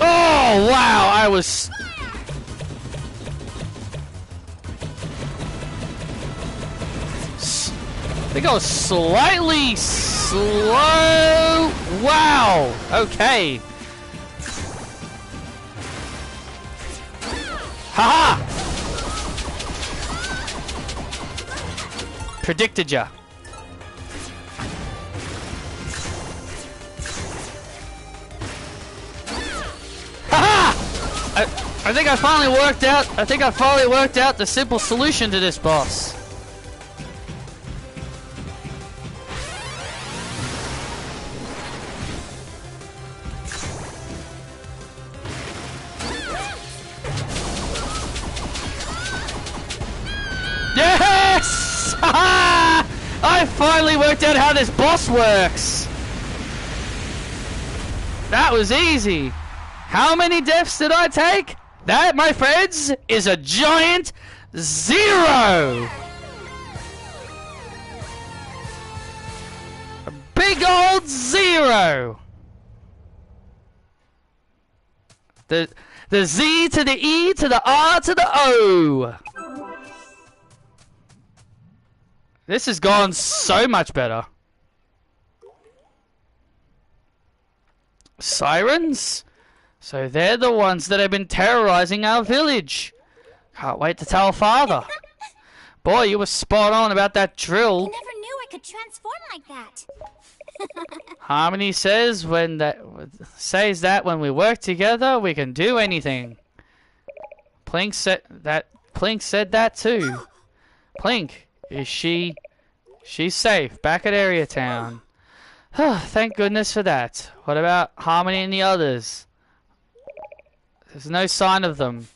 Oh wow, I think I was slightly slow. Wow. Okay. Haha. Predicted ya. I think I finally worked out the simple solution to this boss. Yes! I finally worked out how this boss works. That was easy. How many deaths did I take? That, my friends, is a giant 0! A big old 0! The Z to the E to the R to the O! This has gone so much better. Sirens? So they're the ones that have been terrorizing our village. Can't wait to tell Father. Boy, you were spot on about that drill. I never knew I could transform like that. Harmony says that when we work together, we can do anything. Plink said that too. Plink, she's safe back at Area Town. Thank goodness for that. What about Harmony and the others? There's no sign of them.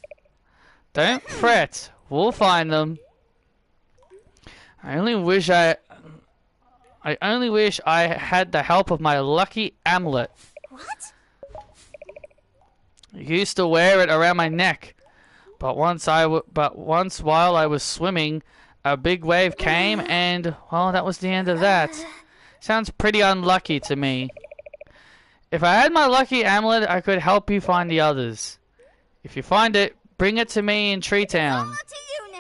Don't fret. We'll find them. I only wish I had the help of my lucky amulet. What? I used to wear it around my neck, but once while I was swimming, a big wave came and, well, that was the end of that. Sounds pretty unlucky to me. If I had my lucky amulet, I could help you find the others. If you find it, bring it to me in Tree Town. All to you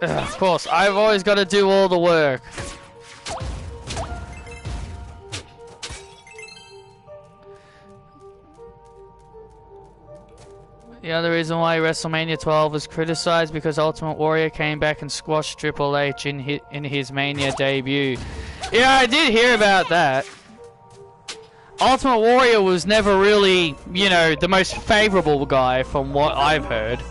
now. Of course, I've always got to do all the work. The other reason why WrestleMania 12 was criticized because Ultimate Warrior came back and squashed Triple H in his Mania debut. Yeah, I did hear about that. Ultimate Warrior was never really, you know, the most favorable guy from what I've heard.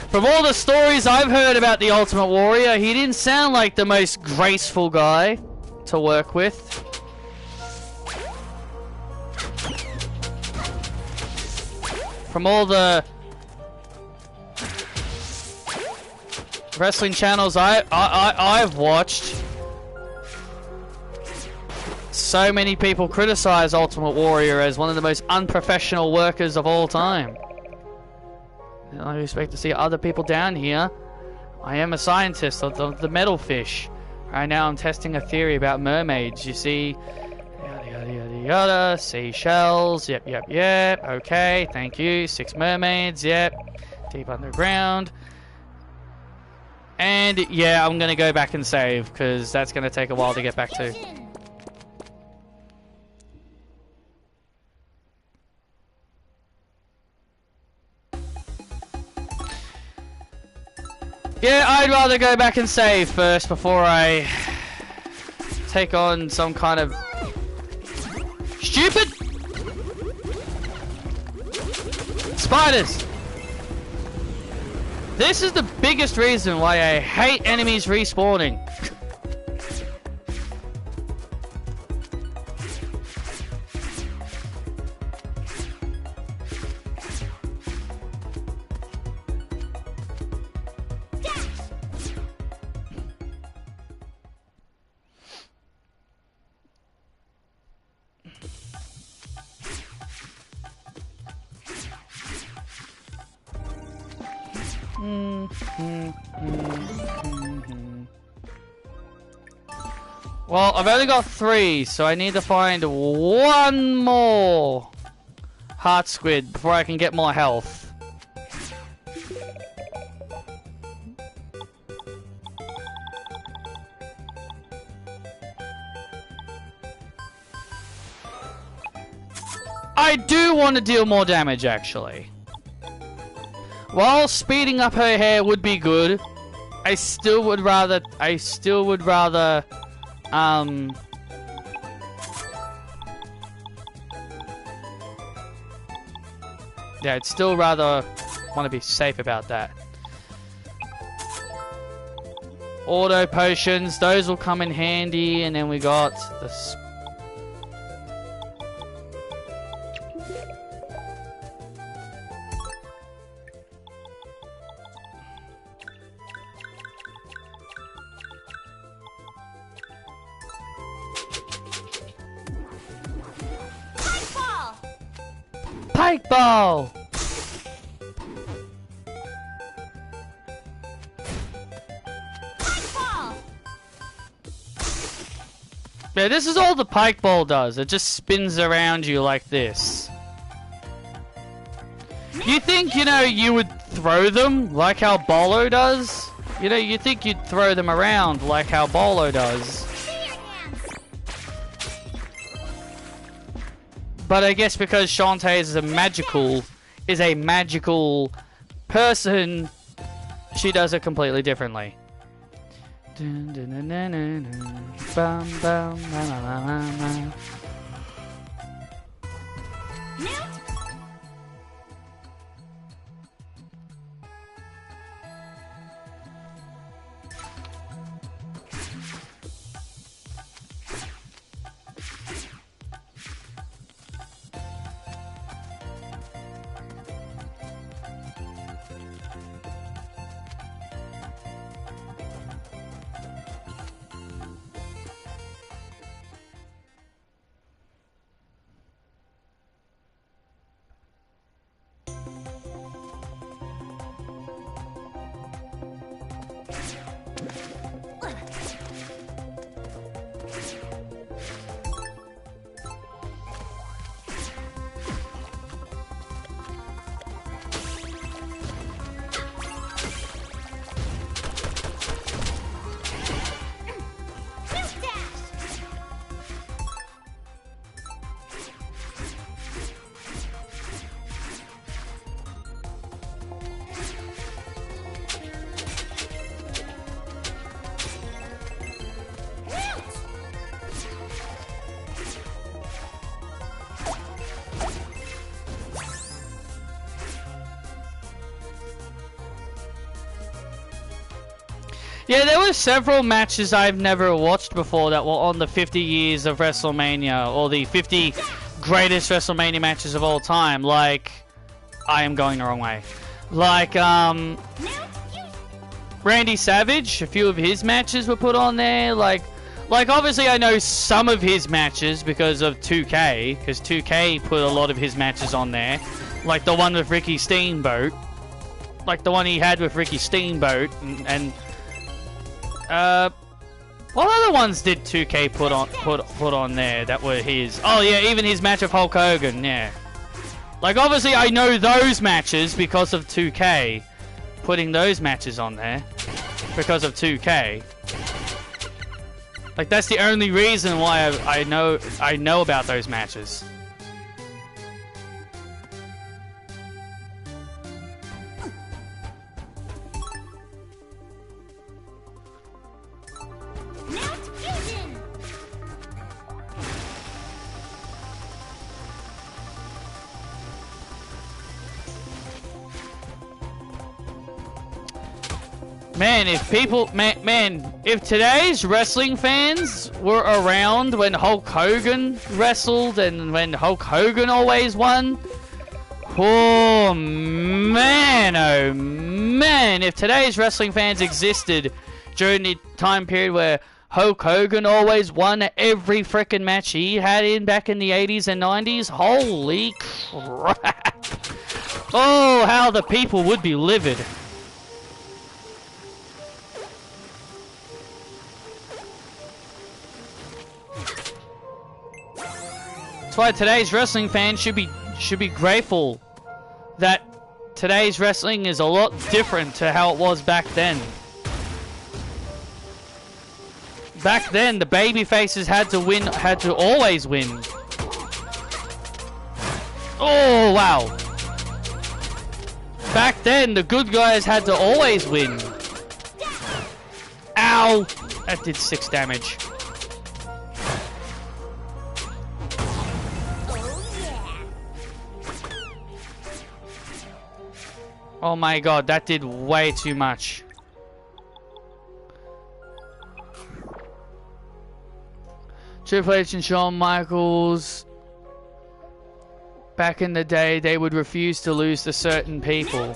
From all the stories I've heard about the Ultimate Warrior, he didn't sound like the most graceful guy to work with. From all the wrestling channels I've watched, so many people criticize Ultimate Warrior as one of the most unprofessional workers of all time. I expect to see other people down here. I am a scientist of the metal fish. Right now I'm testing a theory about mermaids. You see, yada yada yada yada, seashells, yep. Okay, thank you. 6 mermaids, yep. Deep underground. And yeah, I'm gonna go back and save because that's gonna take a while to get back to. Yeah, I'd rather go back and save first before I take on some kind of stupid spiders. This is the biggest reason why I hate enemies respawning. Well, I've only got 3, so I need to find 1 more heart squid before I can get more health. I do want to deal more damage, actually. While speeding up her hair would be good, I still would rather, yeah, I'd still rather want to be safe about that. Auto potions, those will come in handy, and then we got the Pike ball! Yeah, this is all the pike ball does. It just spins around you like this. You think, you know, you would throw them like how Bolo does? You know, you think you'd throw them around like how Bolo does. But I guess because Shantae is a magical person, she does it completely differently. Yeah, there were several matches I've never watched before that were on the 50 years of WrestleMania, or the 50 greatest WrestleMania matches of all time. Like, I am going the wrong way. Like, Randy Savage, a few of his matches were put on there. Like obviously I know some of his matches because of 2K, because 2K put a lot of his matches on there. Like the one with Ricky Steamboat. Like the one he had with Ricky Steamboat, and what other ones did 2K put on there that were his? Oh yeah, even his match with Hulk Hogan, yeah. Like obviously I know those matches because of 2K putting those matches on there because of 2K. Like that's the only reason why I know about those matches. Man, if people, if today's wrestling fans were around when Hulk Hogan wrestled and when Hulk Hogan always won, oh man, if today's wrestling fans existed during the time period where Hulk Hogan always won every frickin' match he had in back in the 80s and 90s, holy crap. Oh, how the people would be livid. That's why today's wrestling fans should be grateful that today's wrestling is a lot different to how it was back then. Back then, the baby faces had to always win. Oh wow! Back then, the good guys had to always win. Ow! That did 6 damage. Oh my god, that did way too much. Triple H and Shawn Michaels, back in the day, they would refuse to lose to certain people.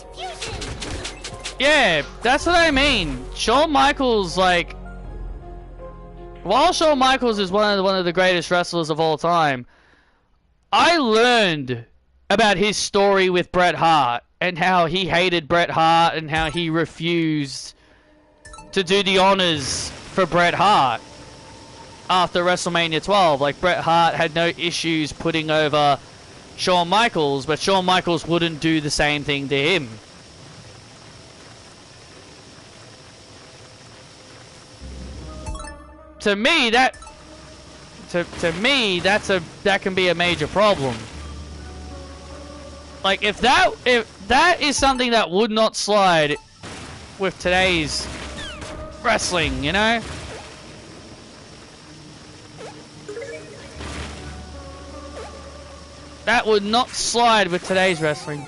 Yeah, that's what I mean. Shawn Michaels, like, while Shawn Michaels is one of the greatest wrestlers of all time, I learned about his story with Bret Hart. And how he hated Bret Hart and how he refused to do the honors for Bret Hart after WrestleMania 12. Like, Bret Hart had no issues putting over Shawn Michaels, but Shawn Michaels wouldn't do the same thing to him. To me, that can be a major problem. Like, if that is something that would not slide with today's wrestling, you know? That would not slide with today's wrestling.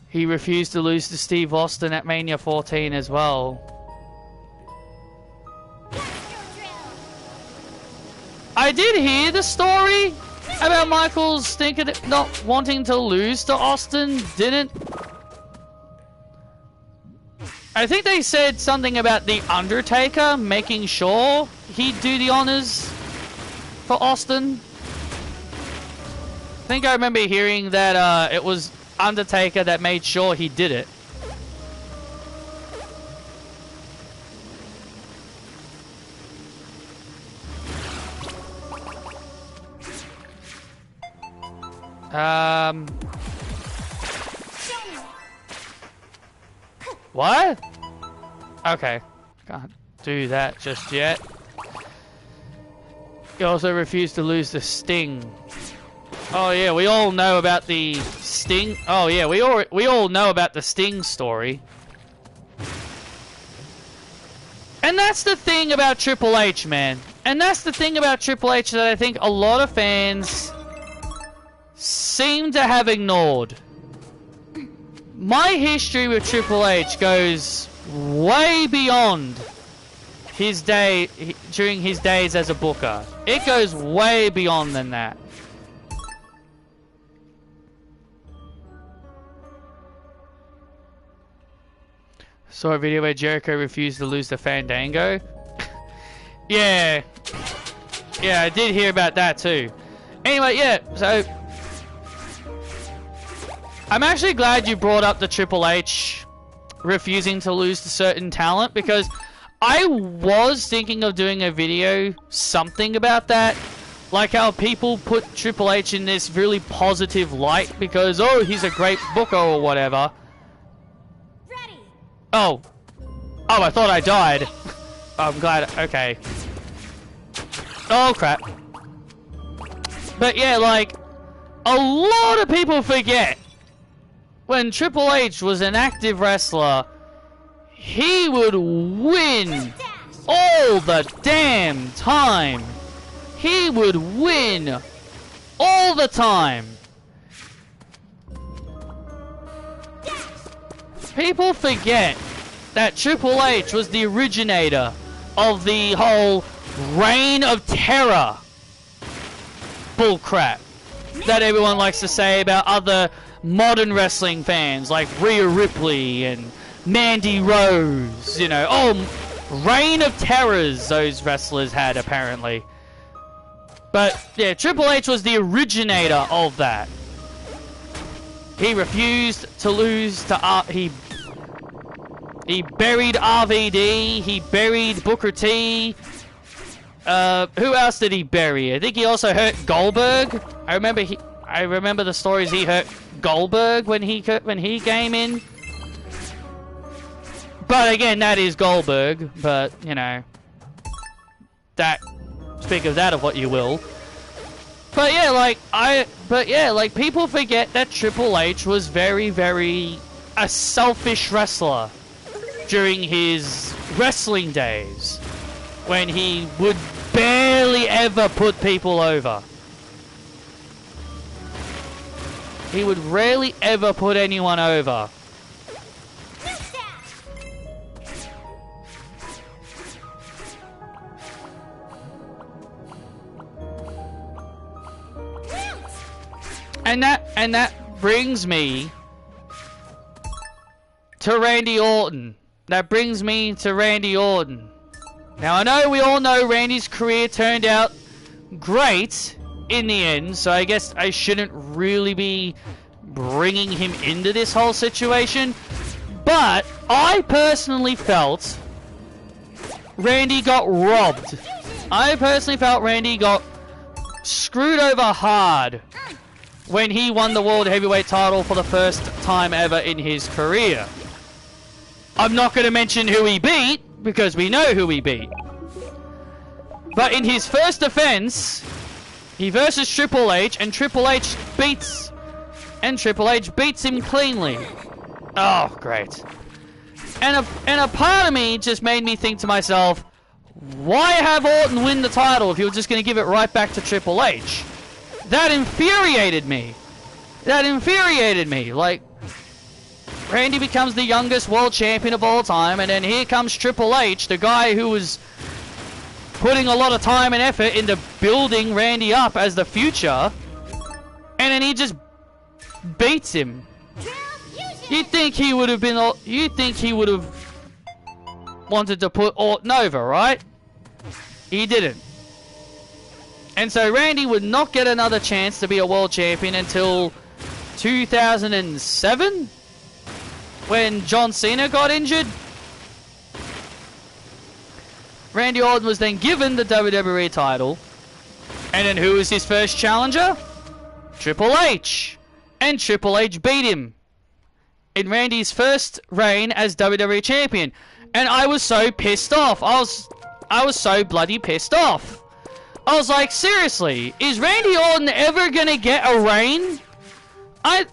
He refused to lose to Steve Austin at Mania 14 as well. I did hear the story about Michaels thinking not wanting to lose to Austin. Didn't. I think they said something about The Undertaker making sure he'd do the honors for Austin. I think I remember hearing that it was Undertaker that made sure he did it. What? Okay. Can't do that just yet. He also refused to lose the Sting. Oh yeah, we all know about the Sting. Oh yeah, we all know about the Sting story. And that's the thing about Triple H, man. And that's the thing about Triple H that I think a lot of fans seem to have ignored. my history with Triple H goes way beyond his during his days as a booker. It goes way beyond than that. Saw a video where Jericho refused to lose the Fandango. Yeah, I did hear about that too. Anyway, yeah, so I'm actually glad you brought up the Triple H refusing to lose to certain talent, because I was thinking of doing a video, something about that. Like how people put Triple H in this really positive light because, oh, he's a great booker or whatever. Ready. Oh, I thought I died. I'm glad, okay. Oh, crap. But yeah, like, a lot of people forget when Triple H was an active wrestler, he would win all the damn time. He would win all the time. People forget that Triple H was the originator of the whole reign of terror bullcrap that everyone likes to say about other modern wrestling fans like Rhea Ripley and Mandy Rose, you know. Oh, reign of terrors those wrestlers had, apparently. But yeah, Triple H was the originator of that. He refused to lose to he buried RVD, he buried Booker T. Who else did he bury? I think he also hurt Goldberg. I remember the stories he hurt Goldberg when he came in. But again, that is Goldberg. But you know, that, speak of that of what you will. But yeah, like people forget that Triple H was very, very a selfish wrestler during his wrestling days, when he would barely ever put people over. He would rarely ever put anyone over. And that brings me to Randy Orton. Now I know we all know Randy's career turned out great in the end, so I guess I shouldn't really be bringing him into this whole situation. But I personally felt Randy got robbed. I personally felt Randy got screwed over hard when he won the World Heavyweight title for the first time ever in his career. I'm not going to mention who he beat, because we know who he beat. But in his first defense, he versus Triple H, and Triple H beats him cleanly. Oh, great. And a part of me just made me think to myself, why have Orton win the title if you were just going to give it right back to Triple H? That infuriated me. Like, Randy becomes the youngest world champion of all time, and then here comes Triple H, the guy who was putting a lot of time and effort into building Randy up as the future, and then he just beats him. You'd think he would have wanted to put Orton over, right? He didn't. And so Randy would not get another chance to be a world champion until 2007? When John Cena got injured. Randy Orton was then given the WWE title. And then who was his first challenger? Triple H. And Triple H beat him in Randy's first reign as WWE champion. And I was so pissed off. I was so bloody pissed off. I was like, seriously, is Randy Orton ever gonna get a reign? I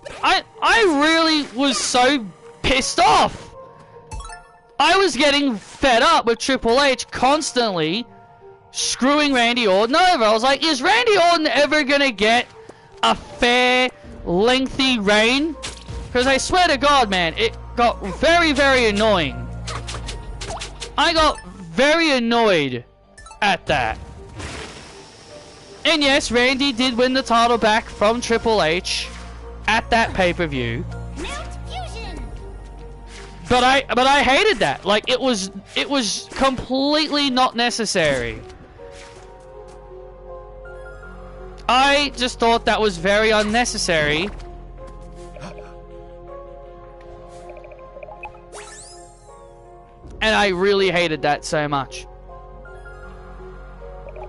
really was so pissed off. I was getting fed up with Triple H constantly screwing Randy Orton over. I was like, is Randy Orton ever gonna get a fair, lengthy reign? Because I swear to God, man, it got very, very annoying. I got very annoyed at that. And yes, Randy did win the title back from Triple H at that pay-per-view. But I hated that. Like, it was completely not necessary. I just thought that was very unnecessary. And I really hated that so much.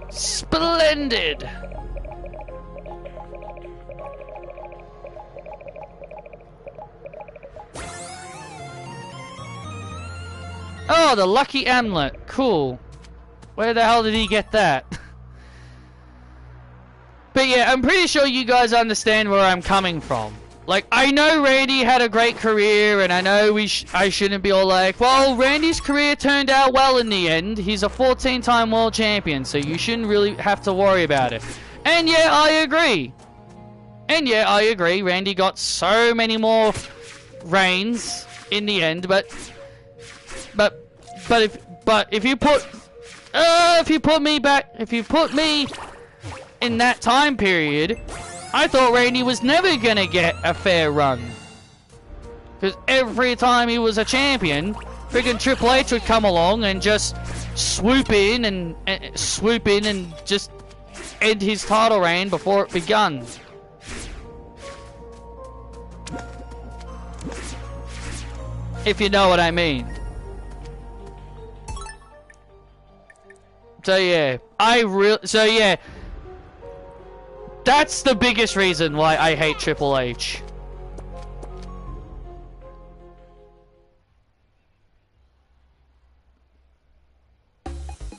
Splendid! Oh, the lucky amulet. Cool. Where the hell did he get that? But yeah, I'm pretty sure you guys understand where I'm coming from. Like, I know Randy had a great career, and I know I shouldn't be all like, well, Randy's career turned out well in the end. He's a 14-time world champion, so you shouldn't really have to worry about it. And yeah, I agree. And yeah, I agree. Randy got so many more reigns in the end, but if you put me in that time period, I thought Randy was never gonna get a fair run. Because every time he was a champion, friggin' Triple H would come along and just swoop in and just end his title reign before it begun. If you know what I mean. So yeah, that's the biggest reason why I hate Triple H.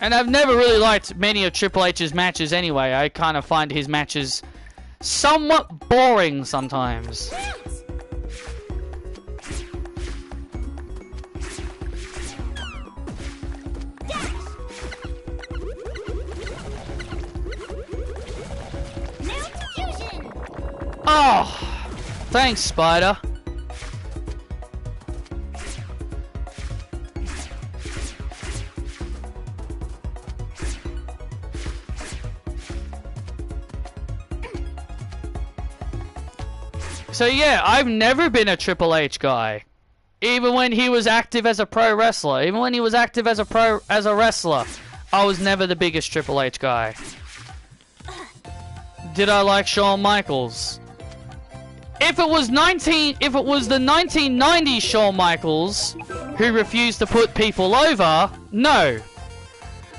And I've never really liked many of Triple H's matches anyway. I kind of find his matches somewhat boring sometimes. Oh, thanks, Spider. So yeah, I've never been a Triple H guy. Even when he was active as a pro wrestler, even when he was active as a wrestler, I was never the biggest Triple H guy. Did I like Shawn Michaels? If it was the 1990s Shawn Michaels who refused to put people over, no.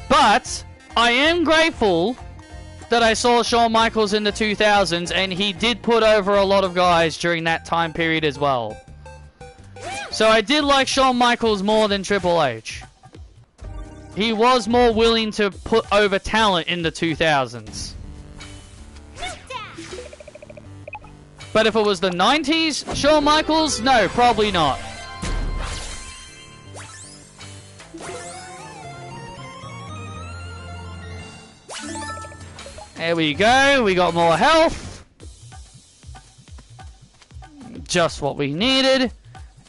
But I am grateful that I saw Shawn Michaels in the 2000s, and he did put over a lot of guys during that time period as well. So I did like Shawn Michaels more than Triple H. He was more willing to put over talent in the 2000s. But if it was the 90s, Shawn Michaels? No, probably not. There we go, we got more health. Just what we needed.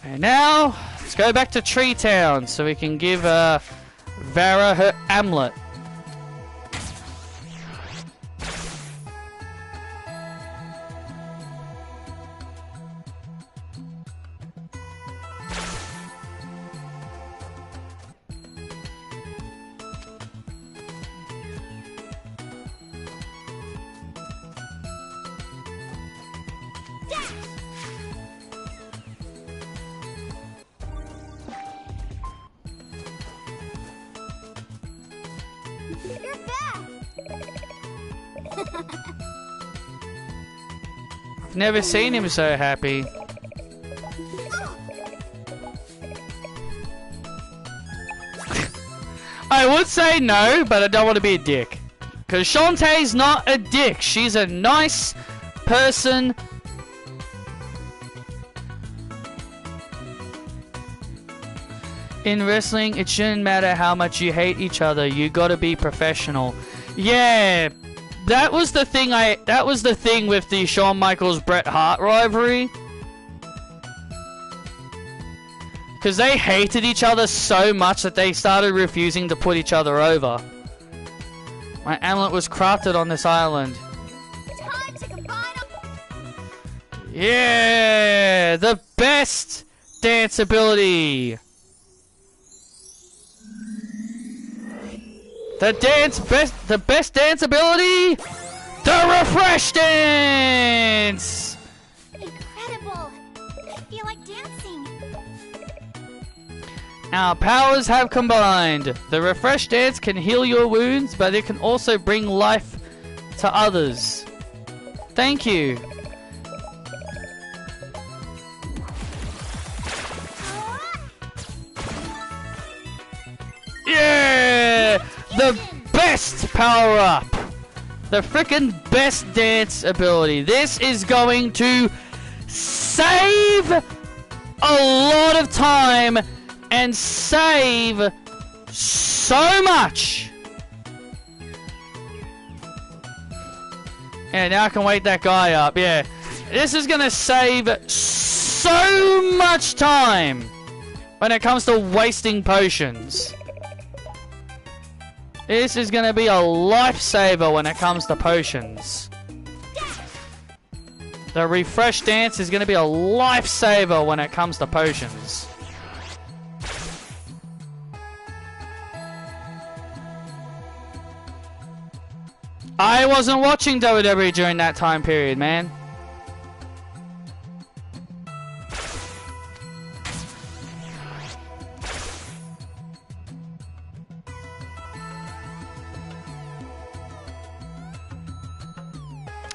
And now, let's go back to Tree Town so we can give Vara her amulet. You're back! Never seen him so happy. I would say no, but I don't want to be a dick. Because Shantae's not a dick. She's a nice person. In wrestling, it shouldn't matter how much you hate each other. You gotta be professional. Yeah, that was the thing with the Shawn Michaels Bret Hart rivalry. Because they hated each other so much that they started refusing to put each other over. My amulet was crafted on this island. Time to combine. Yeah! The best dance ability! The best dance ability? The refresh dance! Incredible. I feel like dancing. Our powers have combined. The refresh dance can heal your wounds, but it can also bring life to others. Thank you. Yeah! The best power up! The frickin' best dance ability. This is going to save a lot of time and save so much. Yeah, now I can wake that guy up. Yeah, this is gonna save so much time when it comes to wasting potions. This is gonna be a lifesaver when it comes to potions. The refresh dance is gonna be a lifesaver when it comes to potions. I wasn't watching WWE during that time period, man.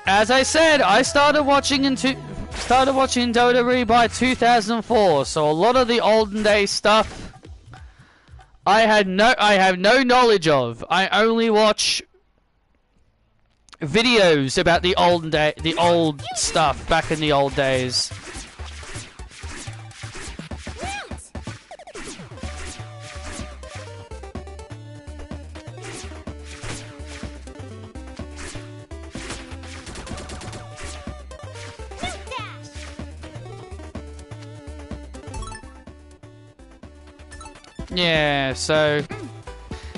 As I said, I started watching WWE by 2004, so a lot of the olden day stuff I have no knowledge of. I only watch videos about the old stuff back in the old days. Yeah, so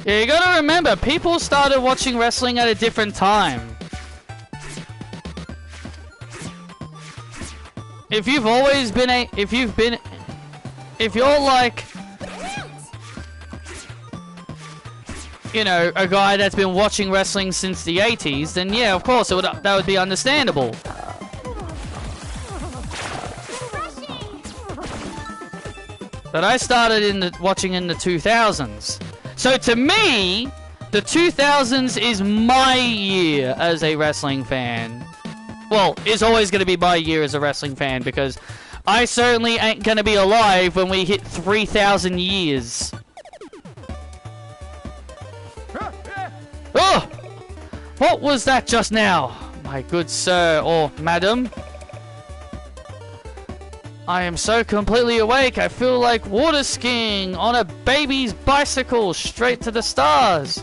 yeah, you gotta remember, people started watching wrestling at a different time. If you're like, you know, a guy that's been watching wrestling since the 80s, then yeah, of course that would be understandable. But I started watching in the 2000s. So to me, the 2000s is my year as a wrestling fan. Well, it's always going to be my year as a wrestling fan because I certainly ain't going to be alive when we hit 3,000 years. Oh! What was that just now? My good sir or madam? I am so completely awake, I feel like water skiing on a baby's bicycle straight to the stars.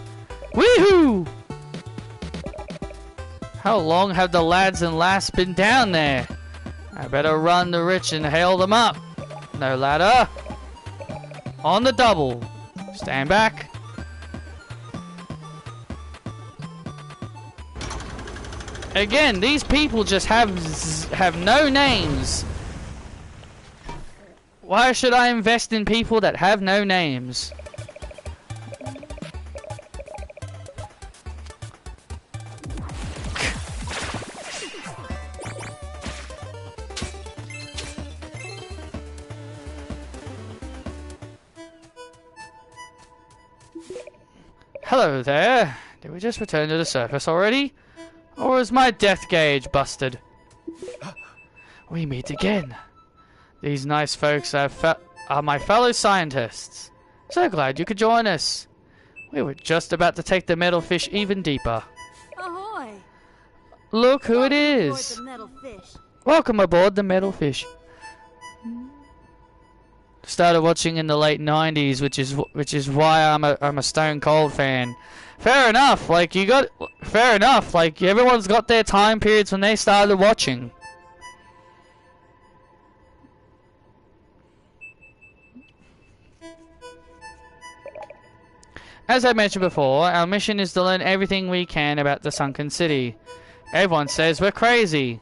Woohoo! How long have the lads and lass been down there? I better run the rich and hail them up. No ladder. On the double. Stand back. Again, these people just have no names. Why should I invest in people that have no names? Hello there. Did we just return to the surface already? Or is my death gauge busted? We meet again. These nice folks are my fellow scientists. So glad you could join us. We were just about to take the metal fish even deeper. Ahoy! Look who it is. The metal fish. Welcome aboard the metal fish. Started watching in the late 90s, which is why I'm a Stone Cold fan. Fair enough. Like fair enough. Like everyone's got their time periods when they started watching. As I mentioned before, our mission is to learn everything we can about the sunken city. Everyone says we're crazy.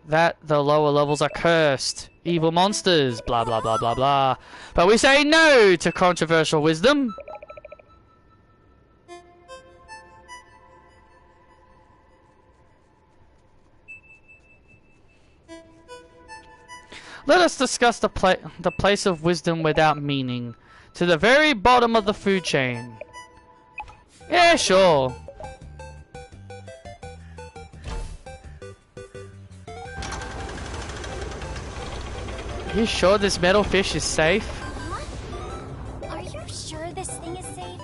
That the lower levels are cursed. Evil monsters, blah blah blah blah blah. But we say no to controversial wisdom. Let us discuss the place of wisdom without meaning. To the very bottom of the food chain. Yeah, sure. Are you sure this metal fish is safe? Are you sure this thing is safe?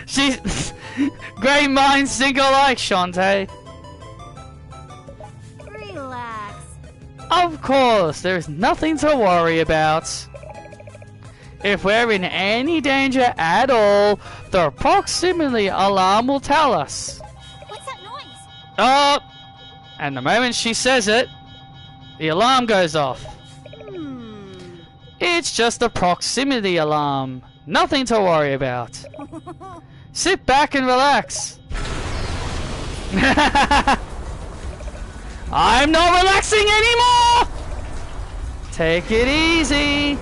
She's... Great minds think alike, Shantae. Relax. Of course, there's nothing to worry about. If we're in any danger at all, the proximity alarm will tell us. What's that noise? Oh! And the moment she says it, the alarm goes off. It's just a proximity alarm. Nothing to worry about. Sit back and relax. I'm not relaxing anymore! Take it easy.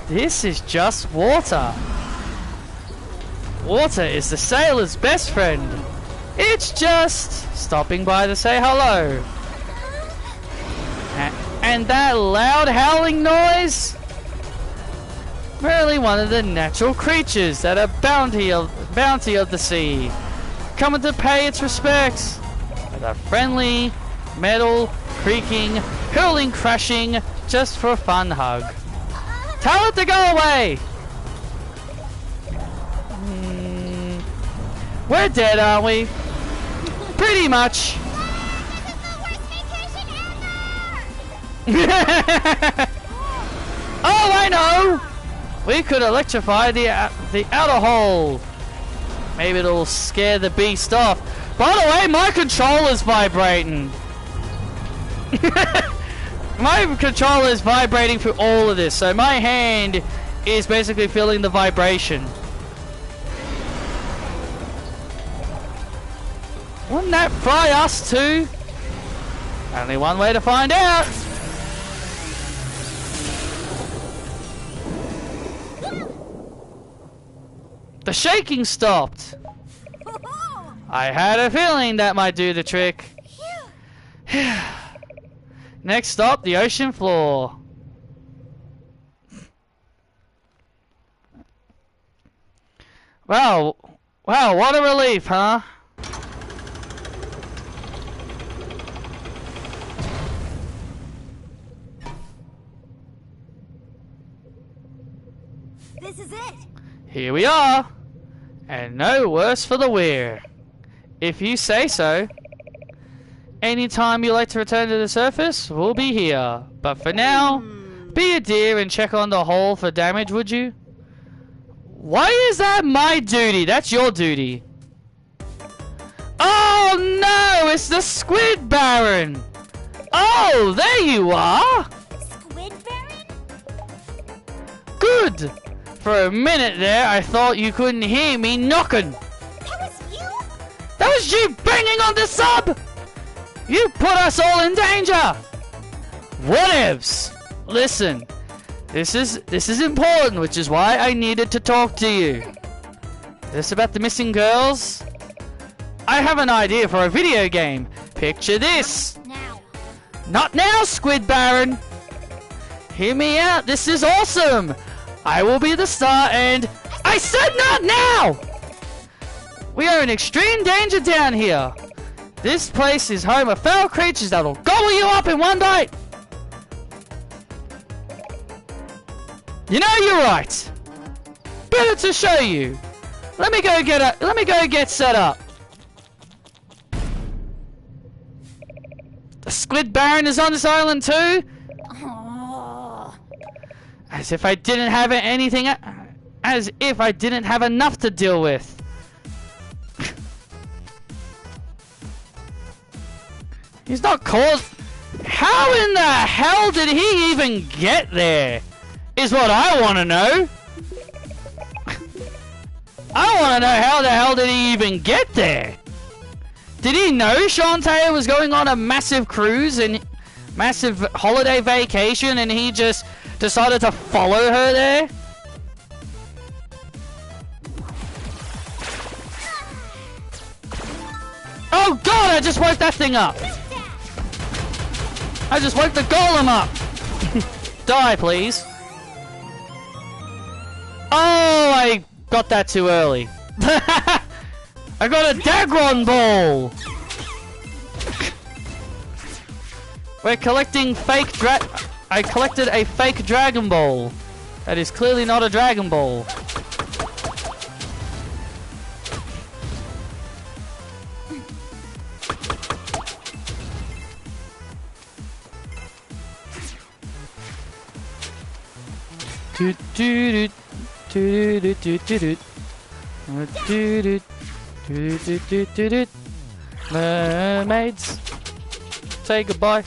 This is just water. Water is the sailor's best friend. It's just stopping by to say hello. And that loud howling noise? Merely one of the natural creatures that are bounty of the sea, coming to pay its respects with a friendly, metal, creaking, hurling, crashing, just for a fun hug. Tell it to go away! We're dead, aren't we? Pretty much. Oh, I know! We could electrify the outer hole. Maybe it'll scare the beast off. By the way, my controller's vibrating. My controller is vibrating through all of this, so my hand is basically feeling the vibration. Wouldn't that fry us too? Only one way to find out. The shaking stopped. I had a feeling that might do the trick. Next stop, the ocean floor. Wow, what a relief, huh? This is it. Here we are. And no worse for the wear. If you say so. Anytime you like to return to the surface, we'll be here. But for now, be a dear and check on the hole for damage, would you? Why is that my duty? That's your duty. Oh no, it's the Squid Baron. Oh, there you are. Squid Baron? Good. For a minute there, I thought you couldn't hear me knocking. That was you? That was you banging on the sub. You put us all in danger! Whatevs! Listen, this is important, which is why I needed to talk to you. This about the missing girls? I have an idea for a video game. Picture this. Now. Not now, Squid Baron! Hear me out, this is awesome! I will be the star and... I said not now! We are in extreme danger down here. This place is home of foul creatures that'll gobble you up in one bite! You know, you're right. Better to show you. Let me go get set up. The Squid Baron is on this island too? Oh. As if I didn't have anything... As if I didn't have enough to deal with. He's not caused... How in the hell did he even get there? Is what I want to know. I want to know how the hell did he even get there? Did he know Shantae was going on a massive cruise and massive holiday vacation and he just decided to follow her there? Oh god, I just woke that thing up! I just woke the golem up! Die, please. Oh, I got that too early. I got a Dagron ball! We're collecting fake I collected a fake Dragon Ball. That is clearly not a Dragon Ball. Do do do do do do do do do do do. Mermaids, say goodbye.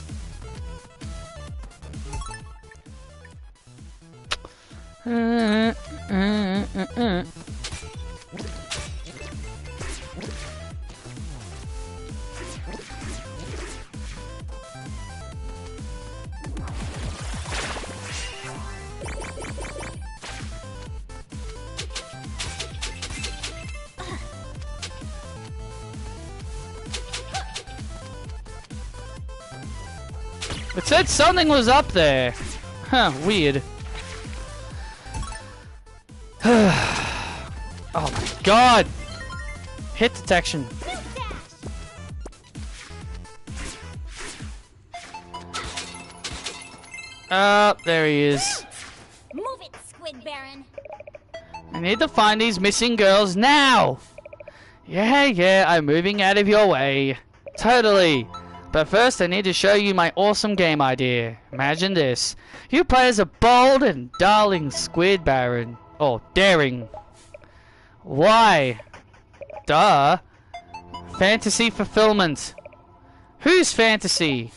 It said something was up there. Huh, weird. Oh my god! Hit detection. There he is. Move it, Squid Baron. I need to find these missing girls now! Yeah, I'm moving out of your way. Totally. But first I need to show you my awesome game idea. Imagine this. You play as a bold and darling Squid Baron. Oh, daring. Why? Duh. Fantasy fulfillment. Whose fantasy?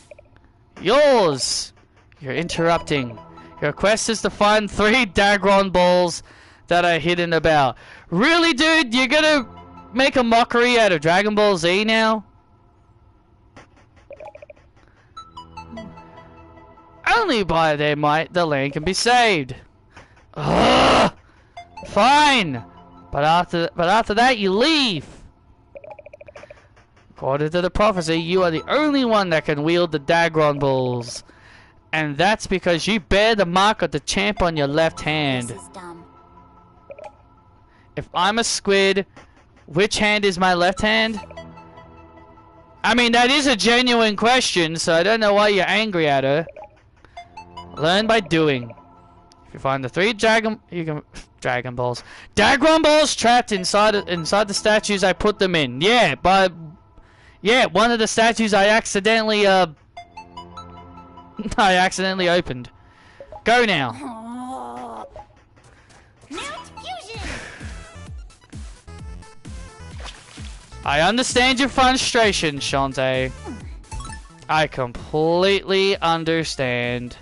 Yours. You're interrupting. Your quest is to find 3 Dagron balls that are hidden about. Really, dude? You're gonna make a mockery out of Dragon Ball Z now? Only by their might the land can be saved. Ugh! Fine! But after that you leave! According to the prophecy, you are the only one that can wield the Dagron balls. And that's because you bear the mark of the champ on your left hand. This is dumb. If I'm a squid, which hand is my left hand? I mean, that is a genuine question, so I don't know why you're angry at her. Learn by doing. If you find the 3 Dagron balls trapped inside the statues I put them in. Yeah, but one of the statues I accidentally opened. Go now. Mount Fusion. I understand your frustration, Shantae. I completely understand.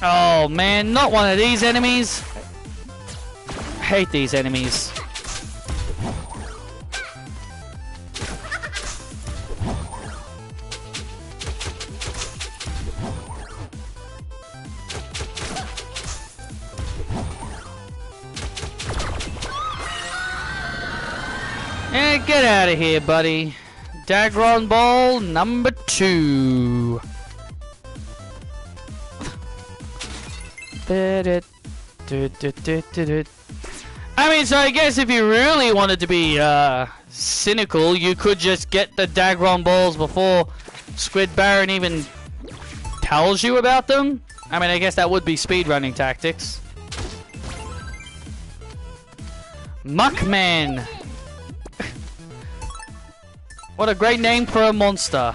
Oh man, not one of these enemies. I hate these enemies. Eh, get out of here, buddy. Dagron ball number 2. I mean, so I guess if you really wanted to be cynical, you could just get the Dagron balls before Squid Baron even tells you about them. I mean, I guess that would be speedrunning tactics. Muckman. What a great name for a monster.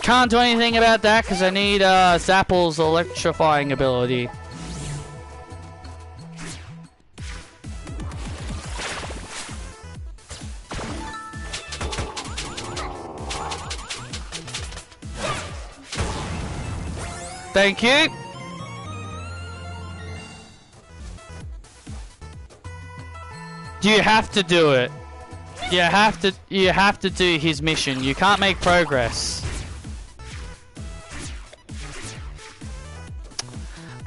Can't do anything about that because I need Zapple's electrifying ability. Thank you. You have to do it. You have to do his mission. You can't make progress.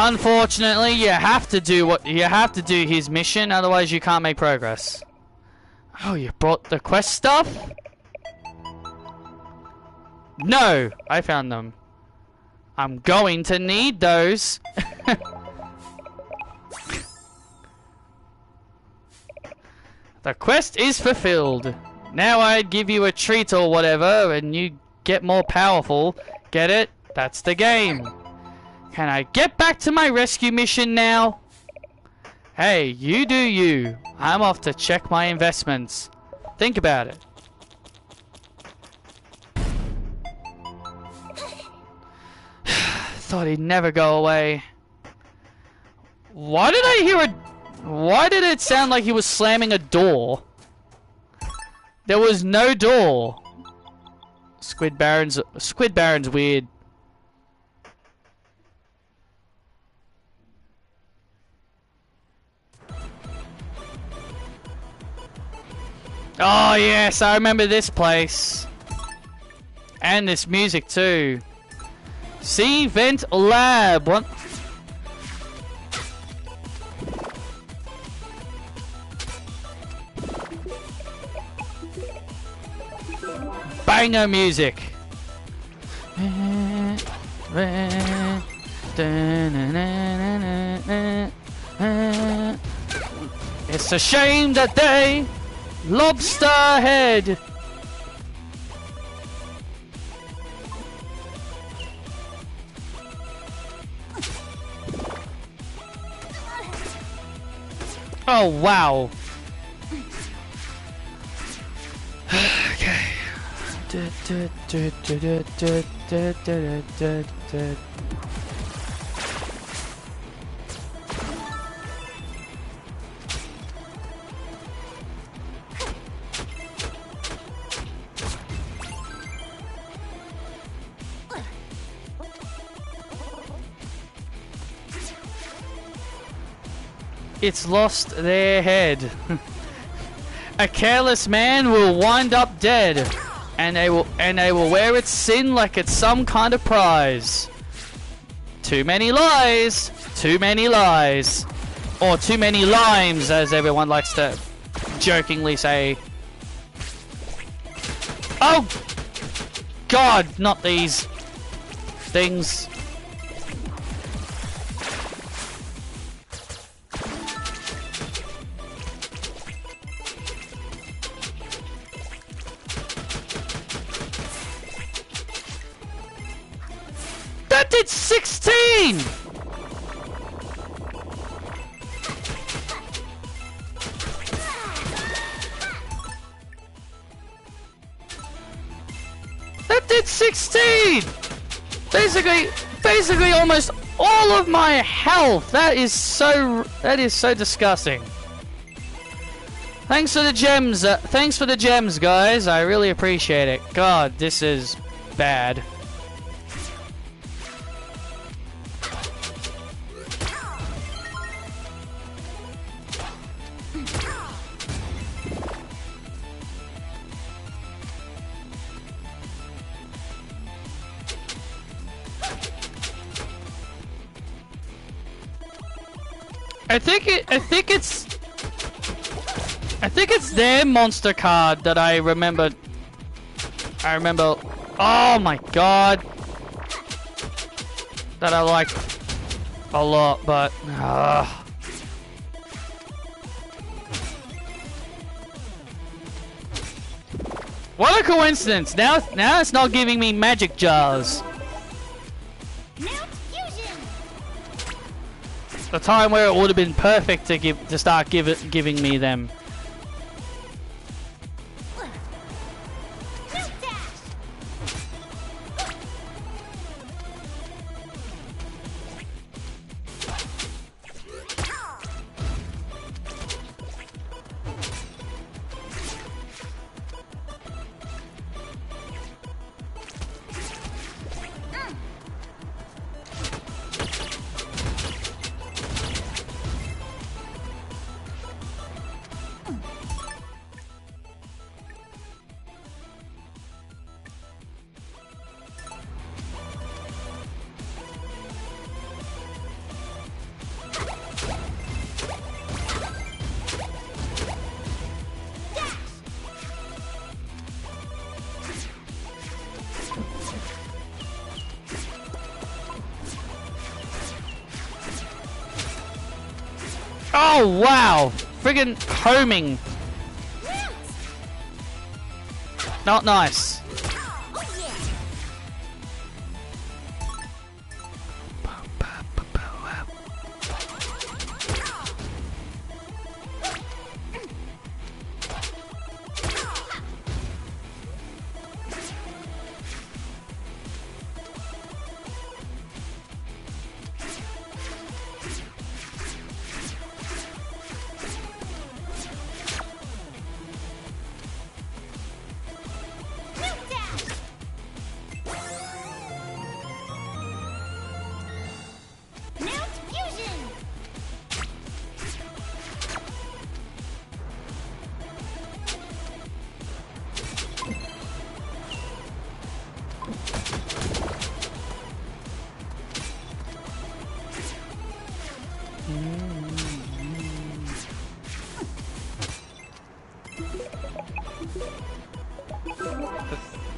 Unfortunately, you have to do his mission, otherwise you can't make progress. Oh, you brought the quest stuff? No, I found them. I'm going to need those. The quest is fulfilled. Now I'd give you a treat or whatever and you get more powerful. Get it? That's the game. Can I get back to my rescue mission now? Hey, you do you. I'm off to check my investments. Think about it. Thought he'd never go away. Why did I hear a... Why did it sound like he was slamming a door? There was no door. Squid Baron's weird. Oh yes, I remember this place. And this music too. Sea Vent Lab. What? Banger music. It's a shame that they lobster head. Oh wow. Okay. It's lost their head. A careless man will wind up dead, and they will wear its sin like it's some kind of prize. Too many lies, or too many limes, as everyone likes to jokingly say. Oh God, not these things. That did 16! That did 16! Basically almost all of my health. That is so disgusting. Thanks for the gems. Thanks for the gems, guys. I really appreciate it. God, this is bad. I think it's their monster card that I remember. Oh my God, that I like a lot, but what a coincidence! Now it's not giving me magic jars. The time where it would have been perfect to start giving me them. Oh, wow. Friggin' homing. Not nice.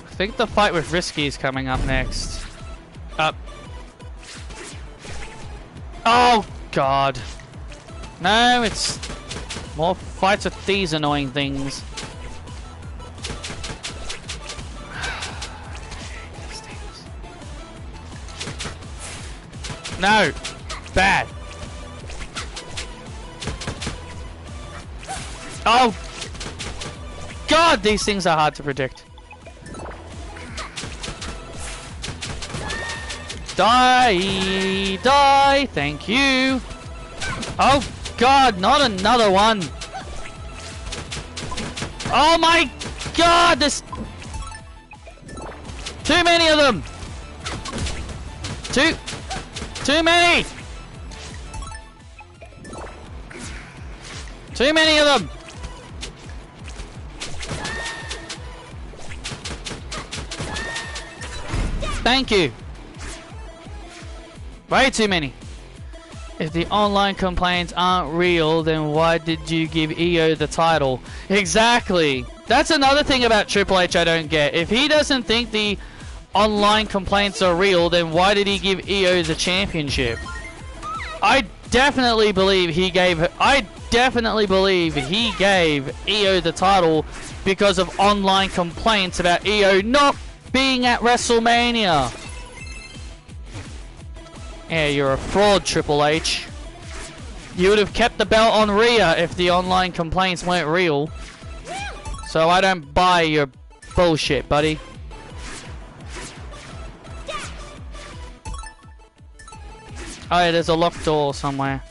I think the fight with Risky is coming up next. Up. Oh, God. No, it's more fights with these annoying things. No. Bad. Oh. God, these things are hard to predict. Die! Die! Thank you! Oh God, not another one! Oh my God, there's too many of them! Too many! Too many of them! Thank you! Way too many. If the online complaints aren't real, then why did you give EO the title? Exactly. That's another thing about Triple H I don't get. If he doesn't think the online complaints are real, then why did he give EO the championship? I definitely believe he gave EO the title because of online complaints about EO not being at WrestleMania. Yeah, you're a fraud, Triple H. You would have kept the belt on Rhea if the online complaints weren't real. So I don't buy your bullshit, buddy. Oh yeah, there's a locked door somewhere.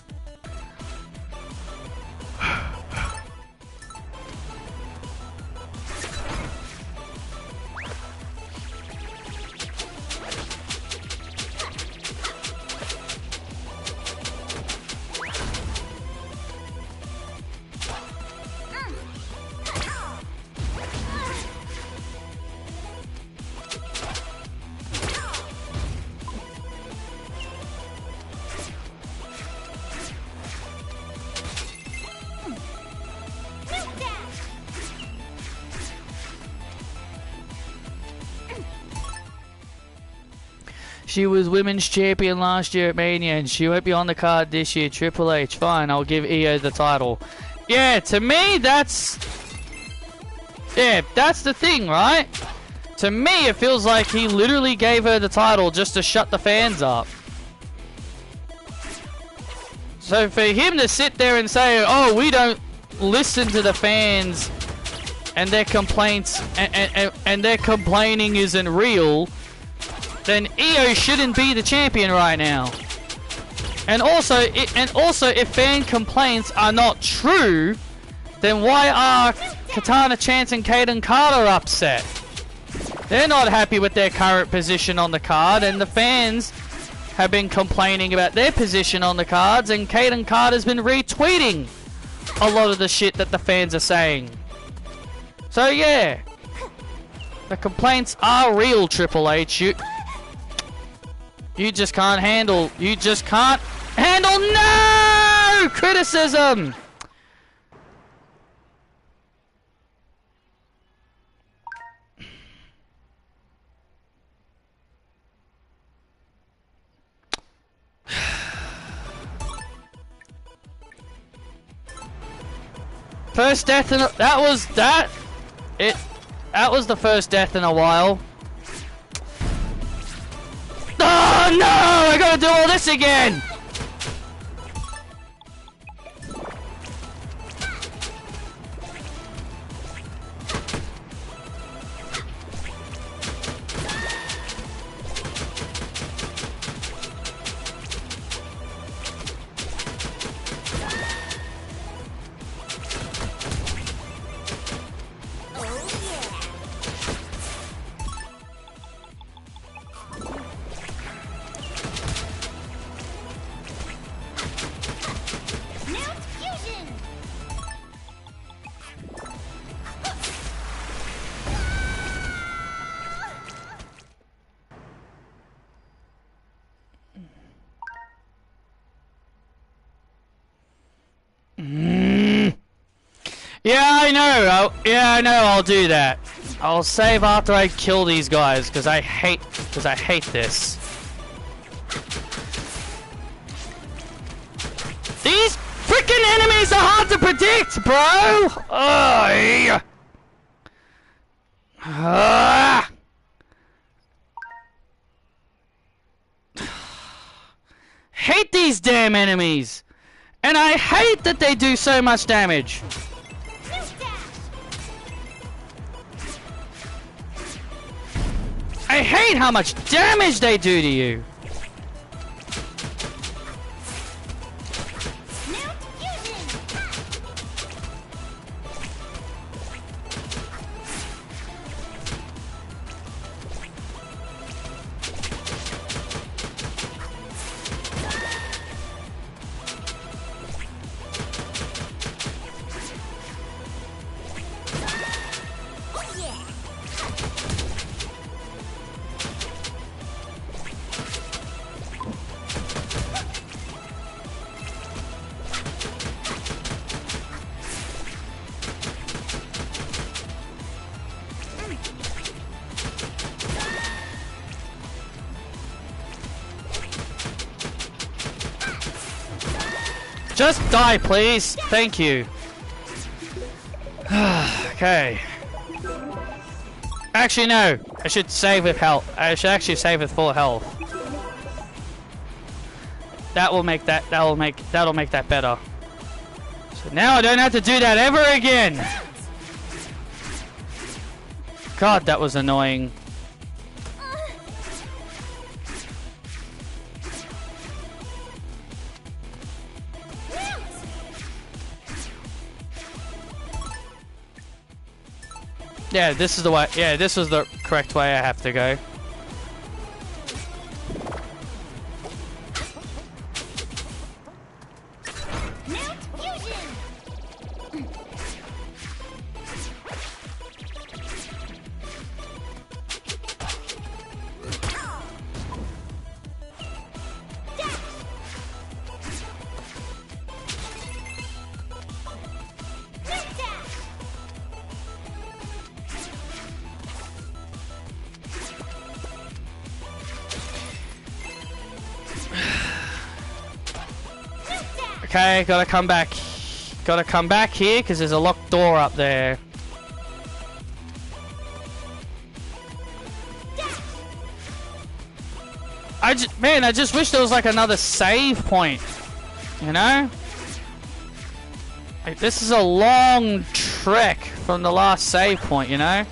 She was women's champion last year at Mania, and she won't be on the card this year. Triple H, fine, I'll give EO the title. Yeah, to me, that's the thing, right? To me, it feels like he literally gave her the title just to shut the fans up. So for him to sit there and say, oh, we don't listen to the fans and their complaints and their complaining isn't real, then EO shouldn't be the champion right now. And also, if fan complaints are not true, then why are Katana Chance and Kaden Carter upset? They're not happy with their current position on the card, and the fans have been complaining about their position on the cards, and Kaden Carter's been retweeting a lot of the shit that the fans are saying. So yeah, the complaints are real, Triple H. You just can't handle. You just can't handle no criticism. First death in a, that was that. That was the first death in a while. Oh no! I gotta do all this again! Yeah, I know. I'll do that. I'll save after I kill these guys because I hate this. These freaking enemies are hard to predict, bro. Oh, yeah. Hate these damn enemies, and I hate that they do so much damage. I hate how much damage they do to you. Just die, please. Thank you. Okay. Actually, no. I should save with health. I should actually save with full health. That'll make that better. So now I don't have to do that ever again. God, that was annoying. Yeah, this is the way. Yeah, this was the correct way I have to go. Okay, gotta come back. Gotta come back here because there's a locked door up there. Man, I just wish there was like another save point. You know? Like, this is a long trek from the last save point, you know?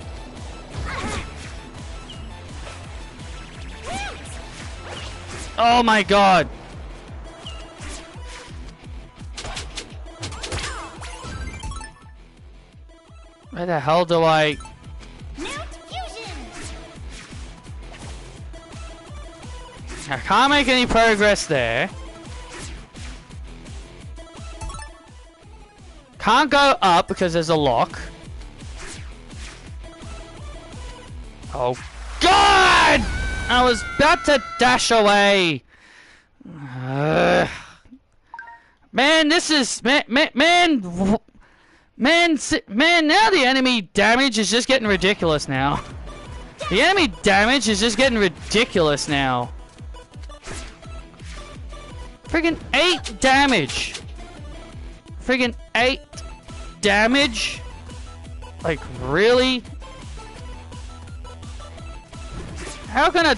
Oh my god. Where the hell do I... I can't make any progress there. Can't go up because there's a lock. Oh god! I was about to dash away. Man, this is... Man, now the enemy damage is just getting ridiculous now. The enemy damage is just getting ridiculous now. Friggin' 8 damage. Friggin' 8 damage? Like, really? How can a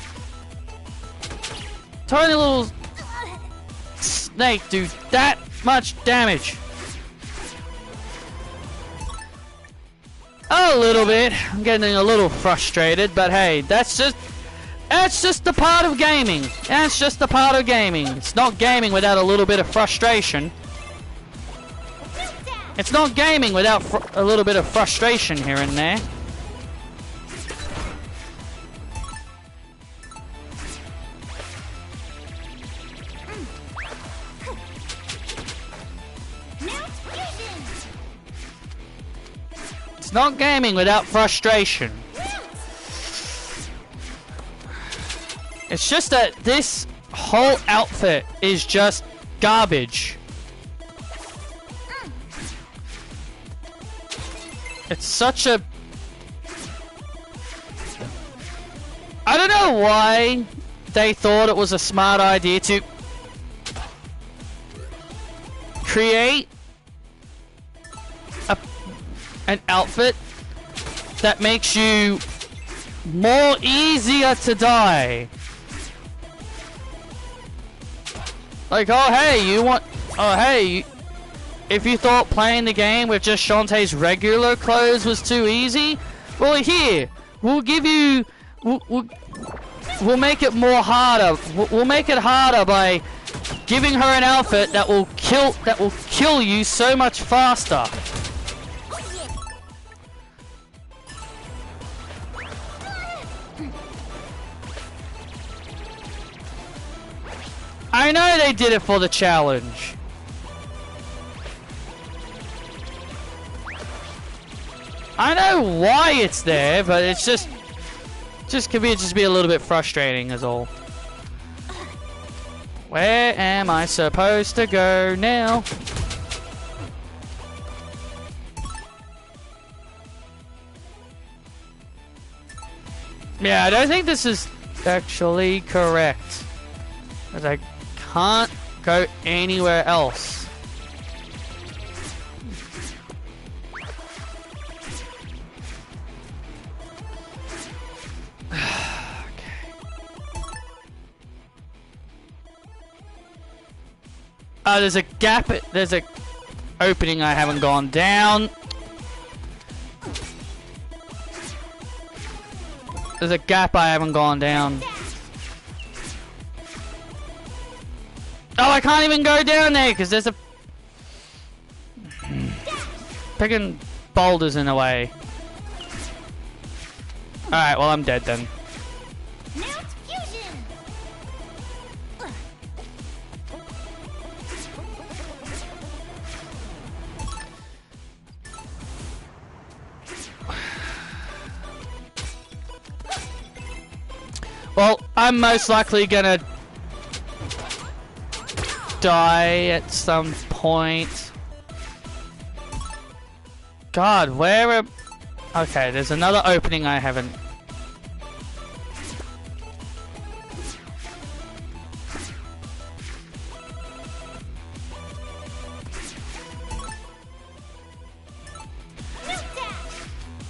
tiny little snake do that much damage? A little bit. I'm getting a little frustrated, but hey, that's just the part of gaming. That's just the part of gaming. It's not gaming without a little bit of frustration. It's not gaming without a little bit of frustration here and there. It's not gaming without frustration. It's just that this whole outfit is just garbage. It's such a... I don't know why they thought it was a smart idea to create an outfit that makes you more easier to die. Like, oh hey, you want... Oh hey, if you thought playing the game with just Shantae's regular clothes was too easy, well here, we'll give you... We'll make it more harder. We'll make it harder by giving her an outfit that will kill you so much faster. I know they did it for the challenge. I know why it's there, but it's just can be a little bit frustrating is all. Where am I supposed to go now? Yeah, I don't think this is actually correct. Because I can't go anywhere else. There's a gap. There's a opening I haven't gone down. There's a gap I haven't gone down. Oh, I can't even go down there because there's a picking boulders in the way. All right, well I'm dead then. Well, I'm most likely gonna die at some point. God, where am... Okay, there's another opening I haven't...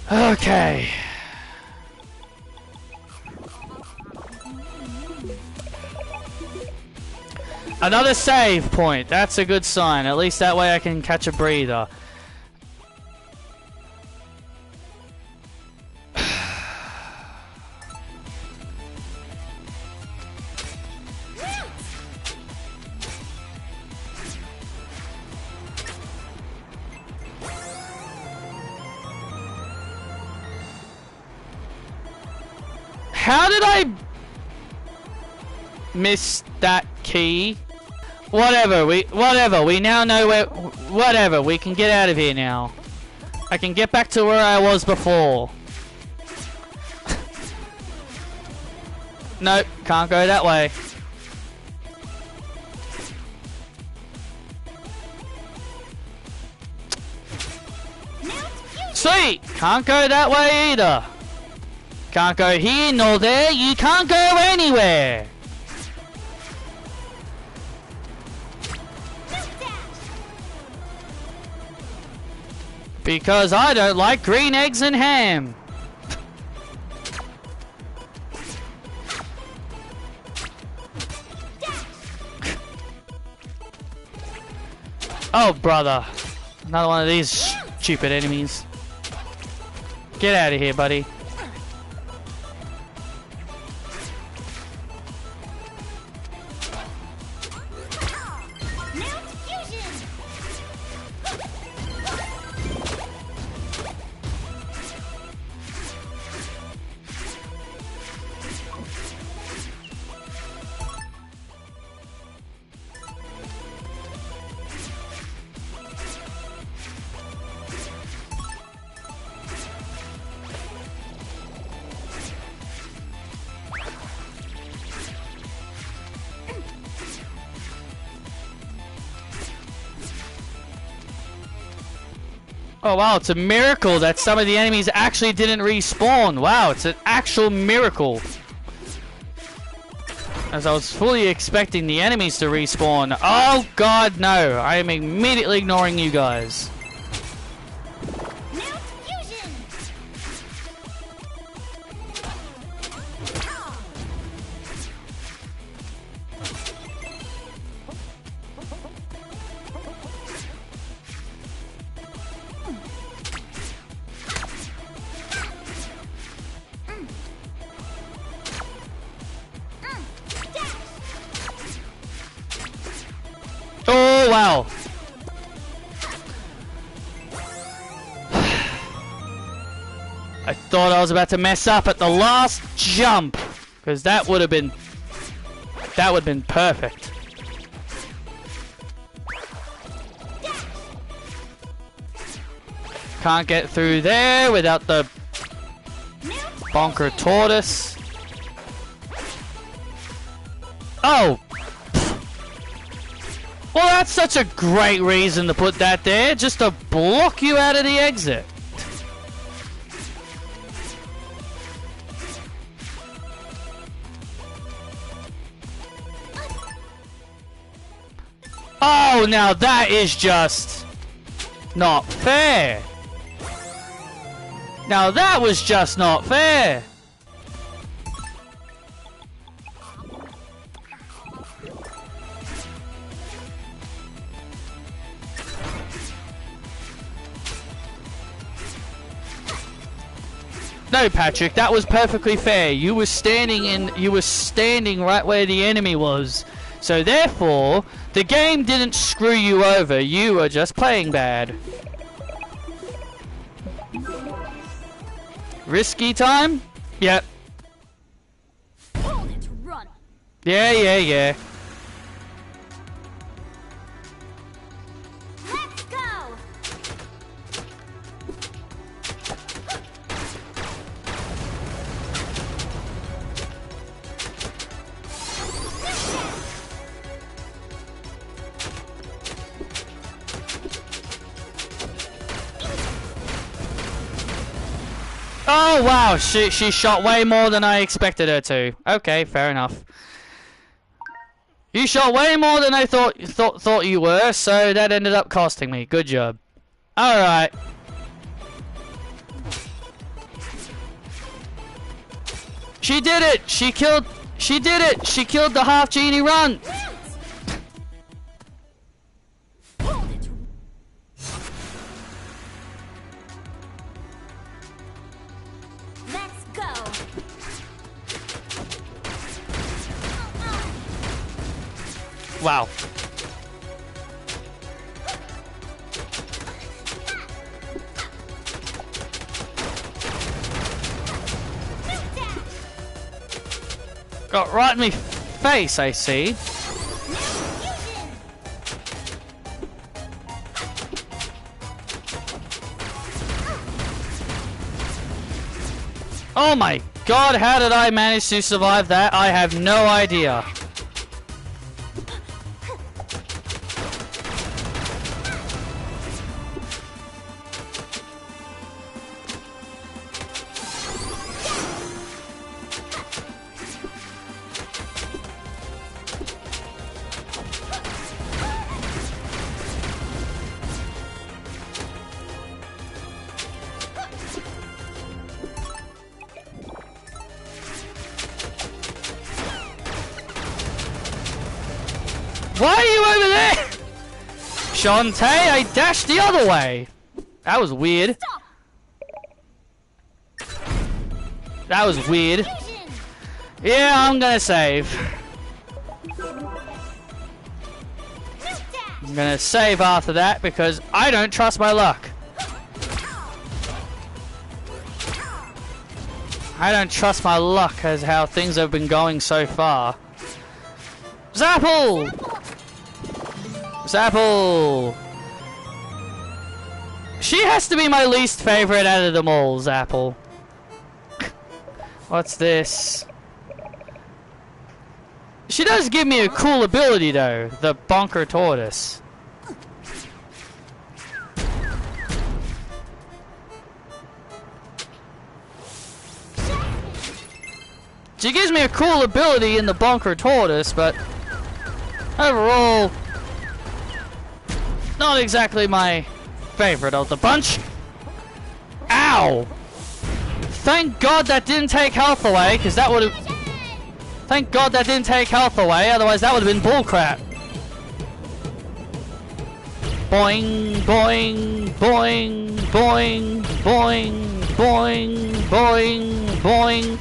Okay. Another save point. That's a good sign. At least that way I can catch a breather. How did I miss that key? Whatever, we now know where... Whatever, we can get out of here now. I can get back to where I was before. Nope, can't go that way. Sweet! Can't go that way either. Can't go here nor there, you can't go anywhere! Because I don't like green eggs and ham. Oh, brother. Another one of these stupid enemies. Get out of here, buddy. Oh wow, it's a miracle that some of the enemies actually didn't respawn. Wow, it's an actual miracle. As I was fully expecting the enemies to respawn. Oh god, no. I am immediately ignoring you guys. Oh, wow. I thought I was about to mess up at the last jump. Because that would have been perfect. Can't get through there without the bonker tortoise. Oh! Well, that's such a great reason to put that there, just to block you out of the exit. Oh, now that is just not fair. Now that was just not fair. No, Patrick, that was perfectly fair. You were standing right where the enemy was. So therefore, the game didn't screw you over. You were just playing bad. Risky time? Yep. Yeah. Let's go. Oh wow, she shot way more than I expected her to. Okay, fair enough. You shot way more than I thought you were, so that ended up costing me. Good job. All right. She did it. She did it. She killed the half genie run. Wow. Got right in me face, I see. Oh my god, how did I manage to survive that? I have no idea. Why are you over there? Shantae, I dashed the other way. That was weird. That was weird. Yeah, I'm gonna save. I'm gonna save after that because I don't trust my luck. I don't trust my luck as how things have been going so far. Zapple! Zapple! She has to be my least favorite out of them all, Zapple. What's this? She does give me a cool ability though, the Bonker Tortoise. She gives me a cool ability in the Bonker Tortoise, but overall, not exactly my favorite of the bunch. Ow! Thank God that didn't take health away, because that would have... Thank God that didn't take health away, otherwise that would have been bullcrap. Boing, boing, boing, boing, boing, boing, boing, boing.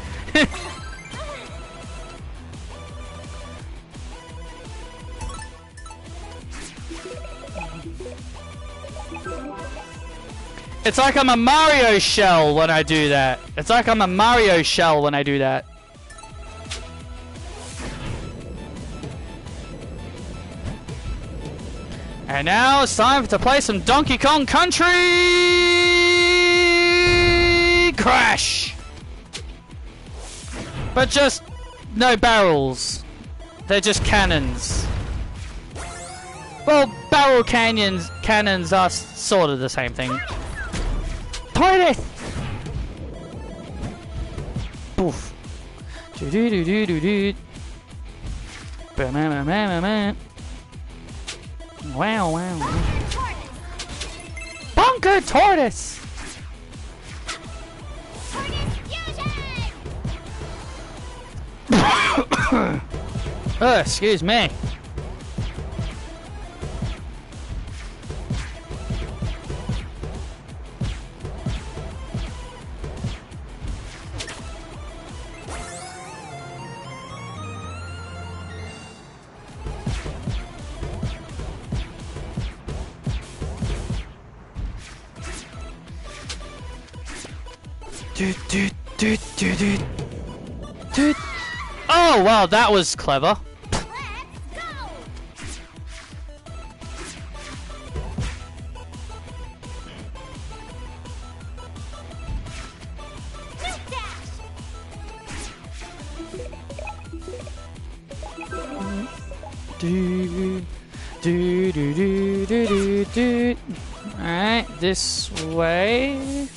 It's like I'm a Mario shell when I do that. It's like I'm a Mario shell when I do that. And now it's time to play some Donkey Kong Country Crash. But just no barrels. They're just cannons. Well, barrel cannons are sort of the same thing. Toilet! Poof. Do do do do do do. Ba ma ma ma ma ma. Wow wow. Bunker Tortoise! Oh, excuse me. Oh wow, that was clever. Alright, this way.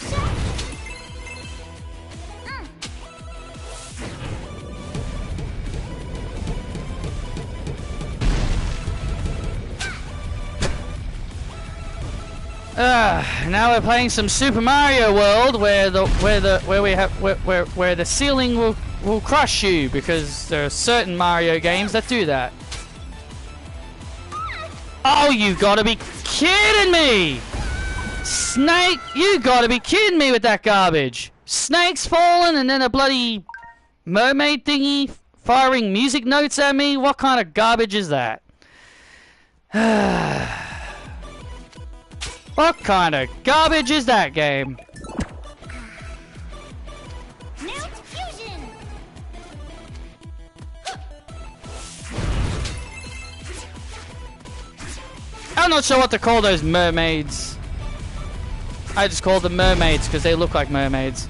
Now we're playing some Super Mario World where the ceiling will crush you, because there are certain Mario games that do that. Oh, you gotta be kidding me! Snake, you gotta be kidding me with that garbage! Snake's falling and then a bloody mermaid thingy firing music notes at me? What kind of garbage is that? What kind of garbage is that game? I'm not sure what to call those mermaids. I just call them mermaids because they look like mermaids.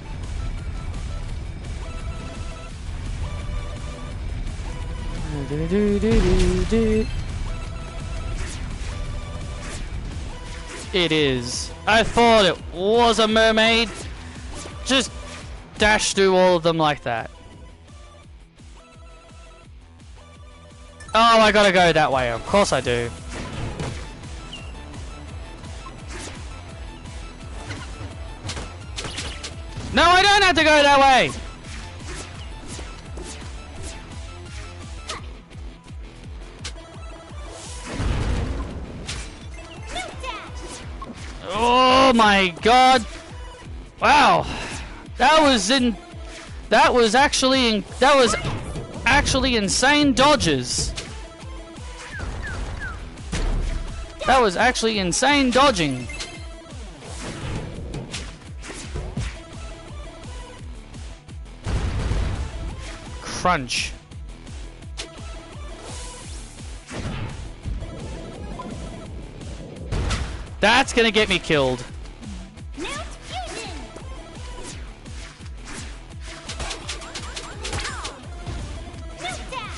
It is. I thought it was a mermaid. Just dash through all of them like that. Oh, I gotta go that way. Of course I do. No, I don't have to go that way! my god! Wow, that was actually insane dodges. That was actually insane dodging. Crunch. That's gonna get me killed.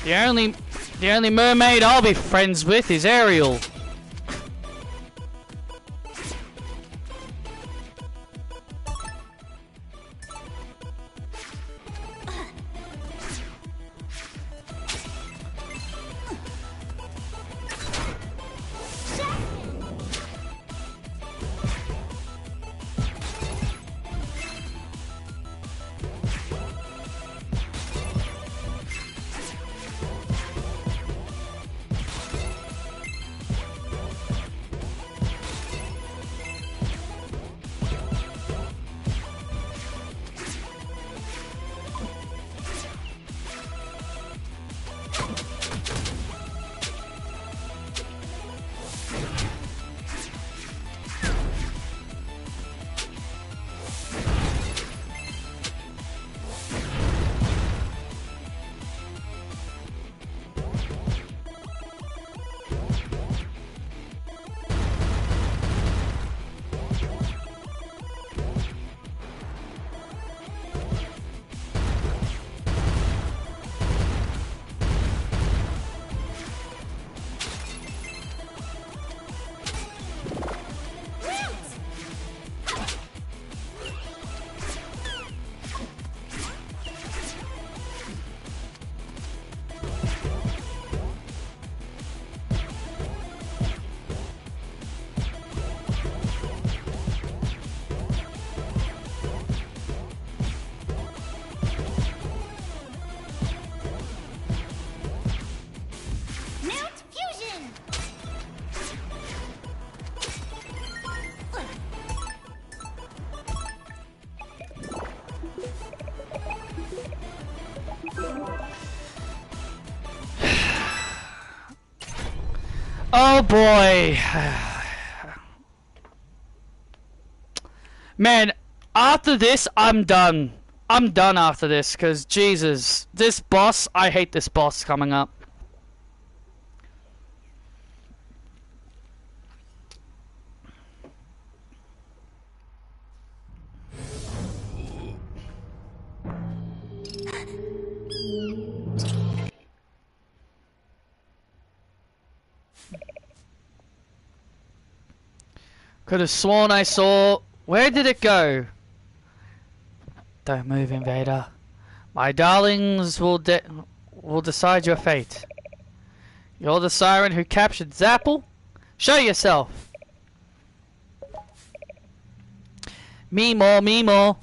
The only mermaid I'll be friends with is Ariel. Oh boy. Man, after this, I'm done. I'm done after this, because Jesus, this boss, I hate this boss coming up. Could have sworn I saw... Where did it go? Don't move, Invader. My darlings will decide your fate. You're the siren who captured Zapple? Show yourself! Me more.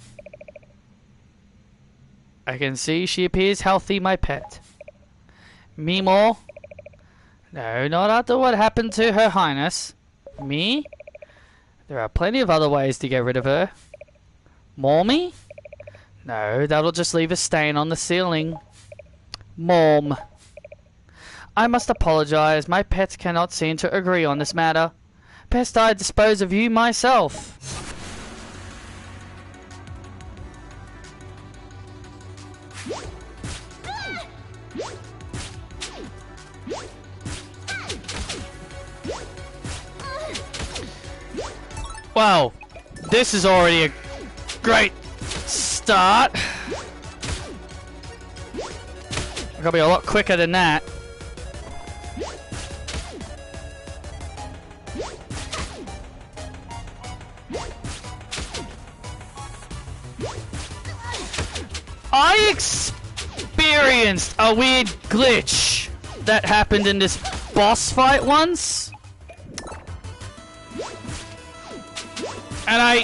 I can see she appears healthy, my pet. Me more? No, not after what happened to Her Highness. Me? There are plenty of other ways to get rid of her. Maul me? No, that'll just leave a stain on the ceiling. Mom. I must apologize. My pets cannot seem to agree on this matter. Best I dispose of you myself. Wow, this is already a great start. I gotta be a lot quicker than that. I experienced a weird glitch that happened in this boss fight once. And I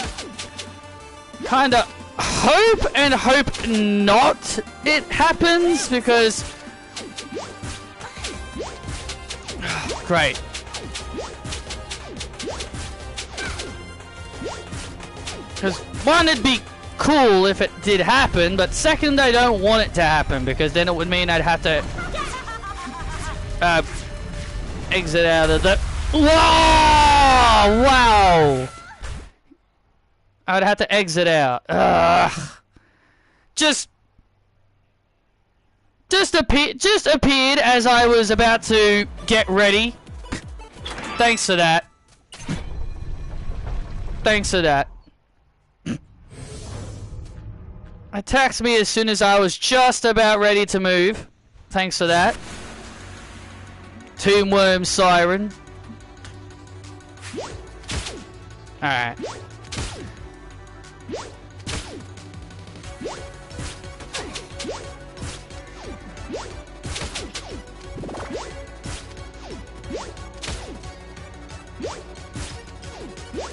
kinda hope not it happens, because great. Because one, it'd be cool if it did happen, but second, I don't want it to happen because then it would mean I'd have to exit out of the. Whoa! Wow! I'd have to exit out. Ugh. Just appeared as I was about to get ready. Thanks for that. Thanks for that. Attacks me as soon as I was just about ready to move. Thanks for that. Tomb Worm Siren. Alright.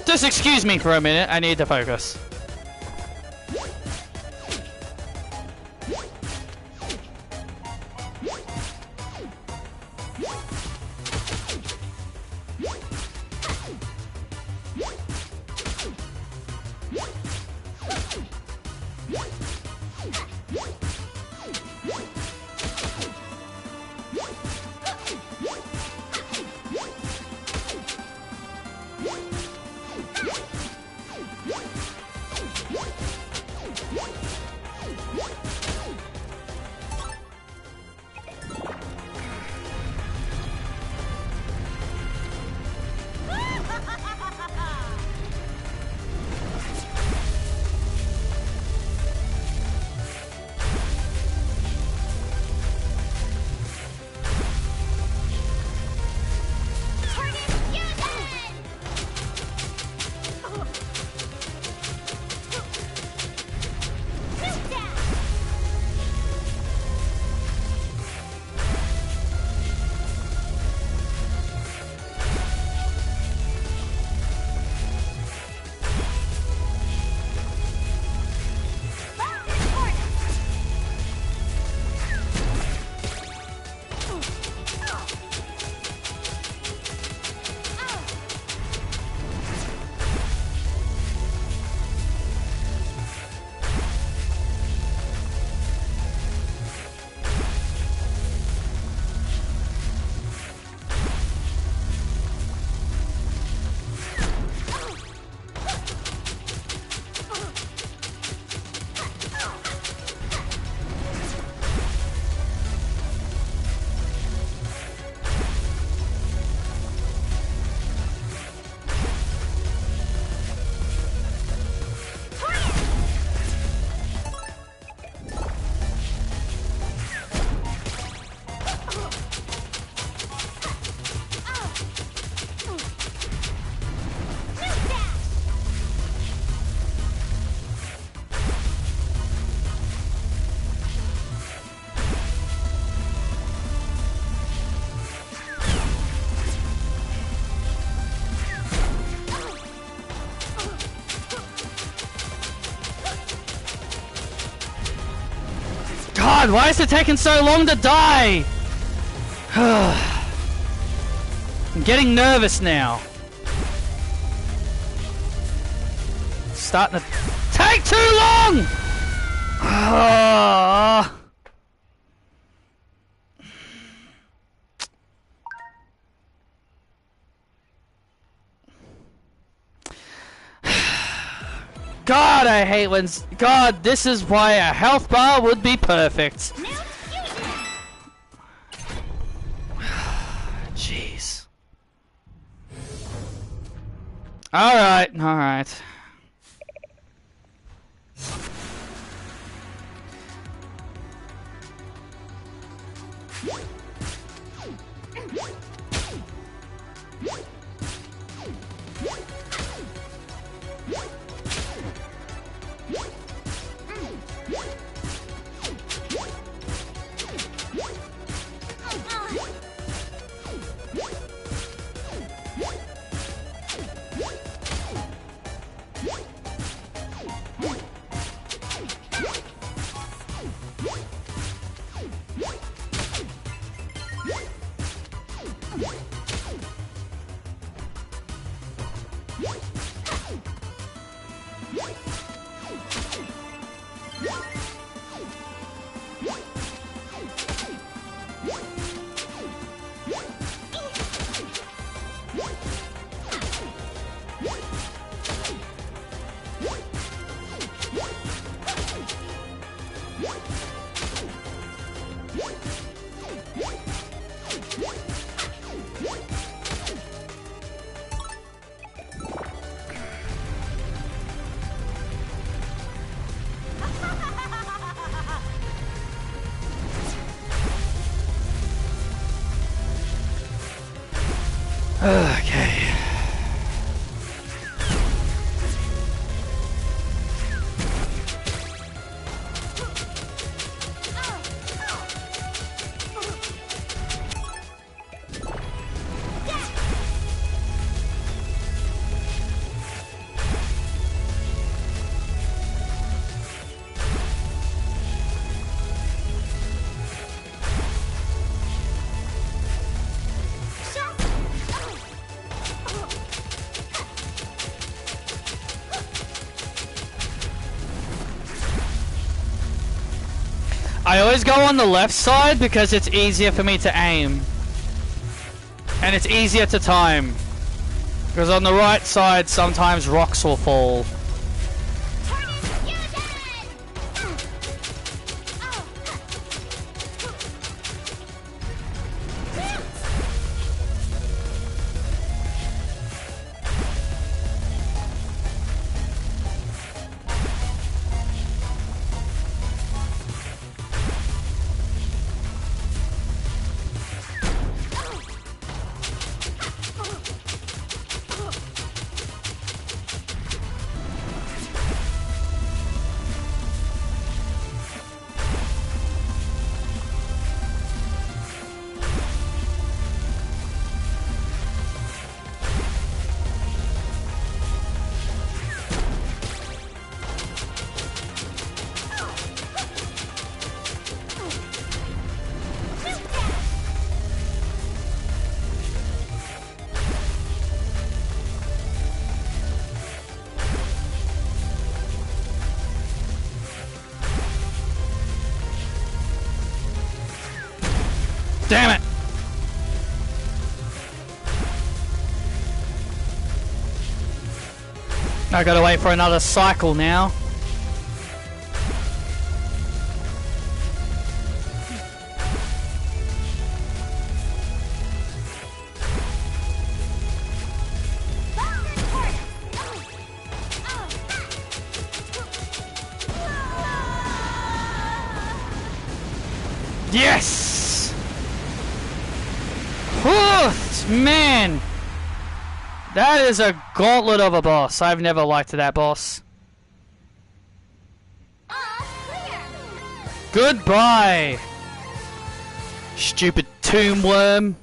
Just excuse me for a minute, I need to focus. God, why is it taking so long to die? I'm getting nervous now. Starting to take too long! God, I hate when... God, this is why a health bar would be perfect. Jeez. Alright, alright. Okay. I always go on the left side because it's easier for me to aim. And it's easier to time. Because on the right side, sometimes rocks will fall. Damn it! I gotta wait for another cycle now. Yes! Whew, man! That is a gauntlet of a boss. I've never liked that boss. Clear. Goodbye! Stupid tomb worm.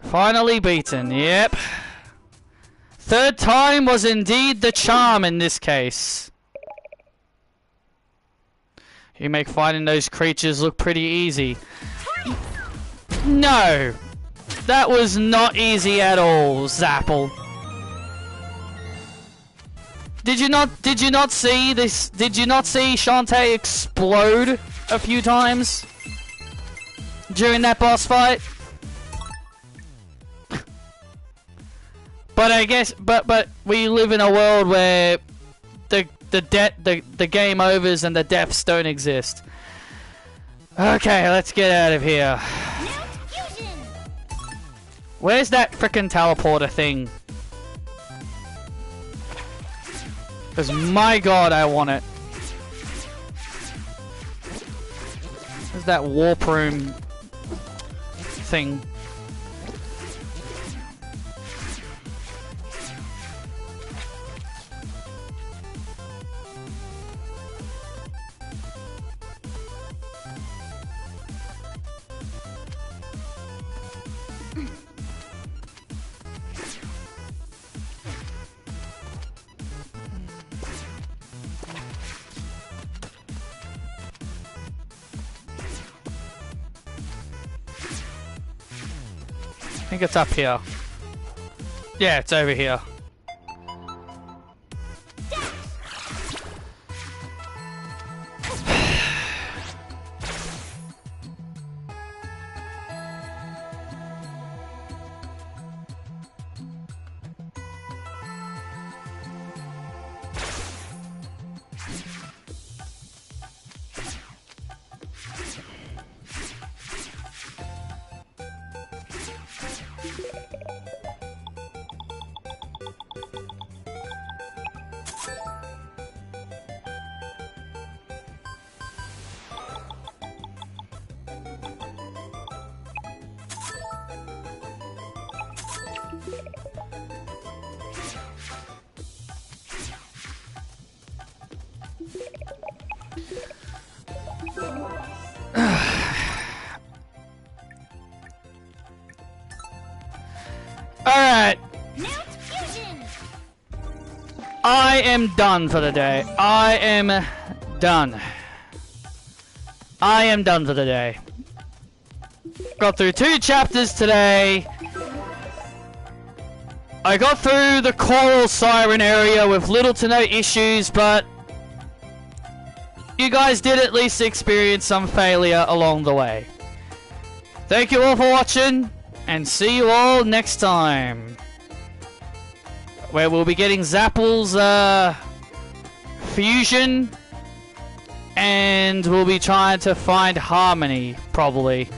Finally beaten, yep. Third time was indeed the charm in this case. You make fighting those creatures look pretty easy. No! That was not easy at all, Zapple. Did you not see this? Did you not see Shantae explode a few times during that boss fight? But I guess, but we live in a world where the game overs and the deaths don't exist. Okay, let's get out of here. Where's that frickin' teleporter thing? Because my god, I want it. Where's that warp room thing? I think it's up here. Yeah, it's over here. Alright. Mount Fusion! I am done for the day. I am done. I am done for the day. Got through 2 chapters today. I got through the Coral Siren area with little to no issues, but you guys did at least experience some failure along the way. Thank you all for watching, and see you all next time, where we'll be getting Zapple's fusion, and we'll be trying to find Harmony, probably.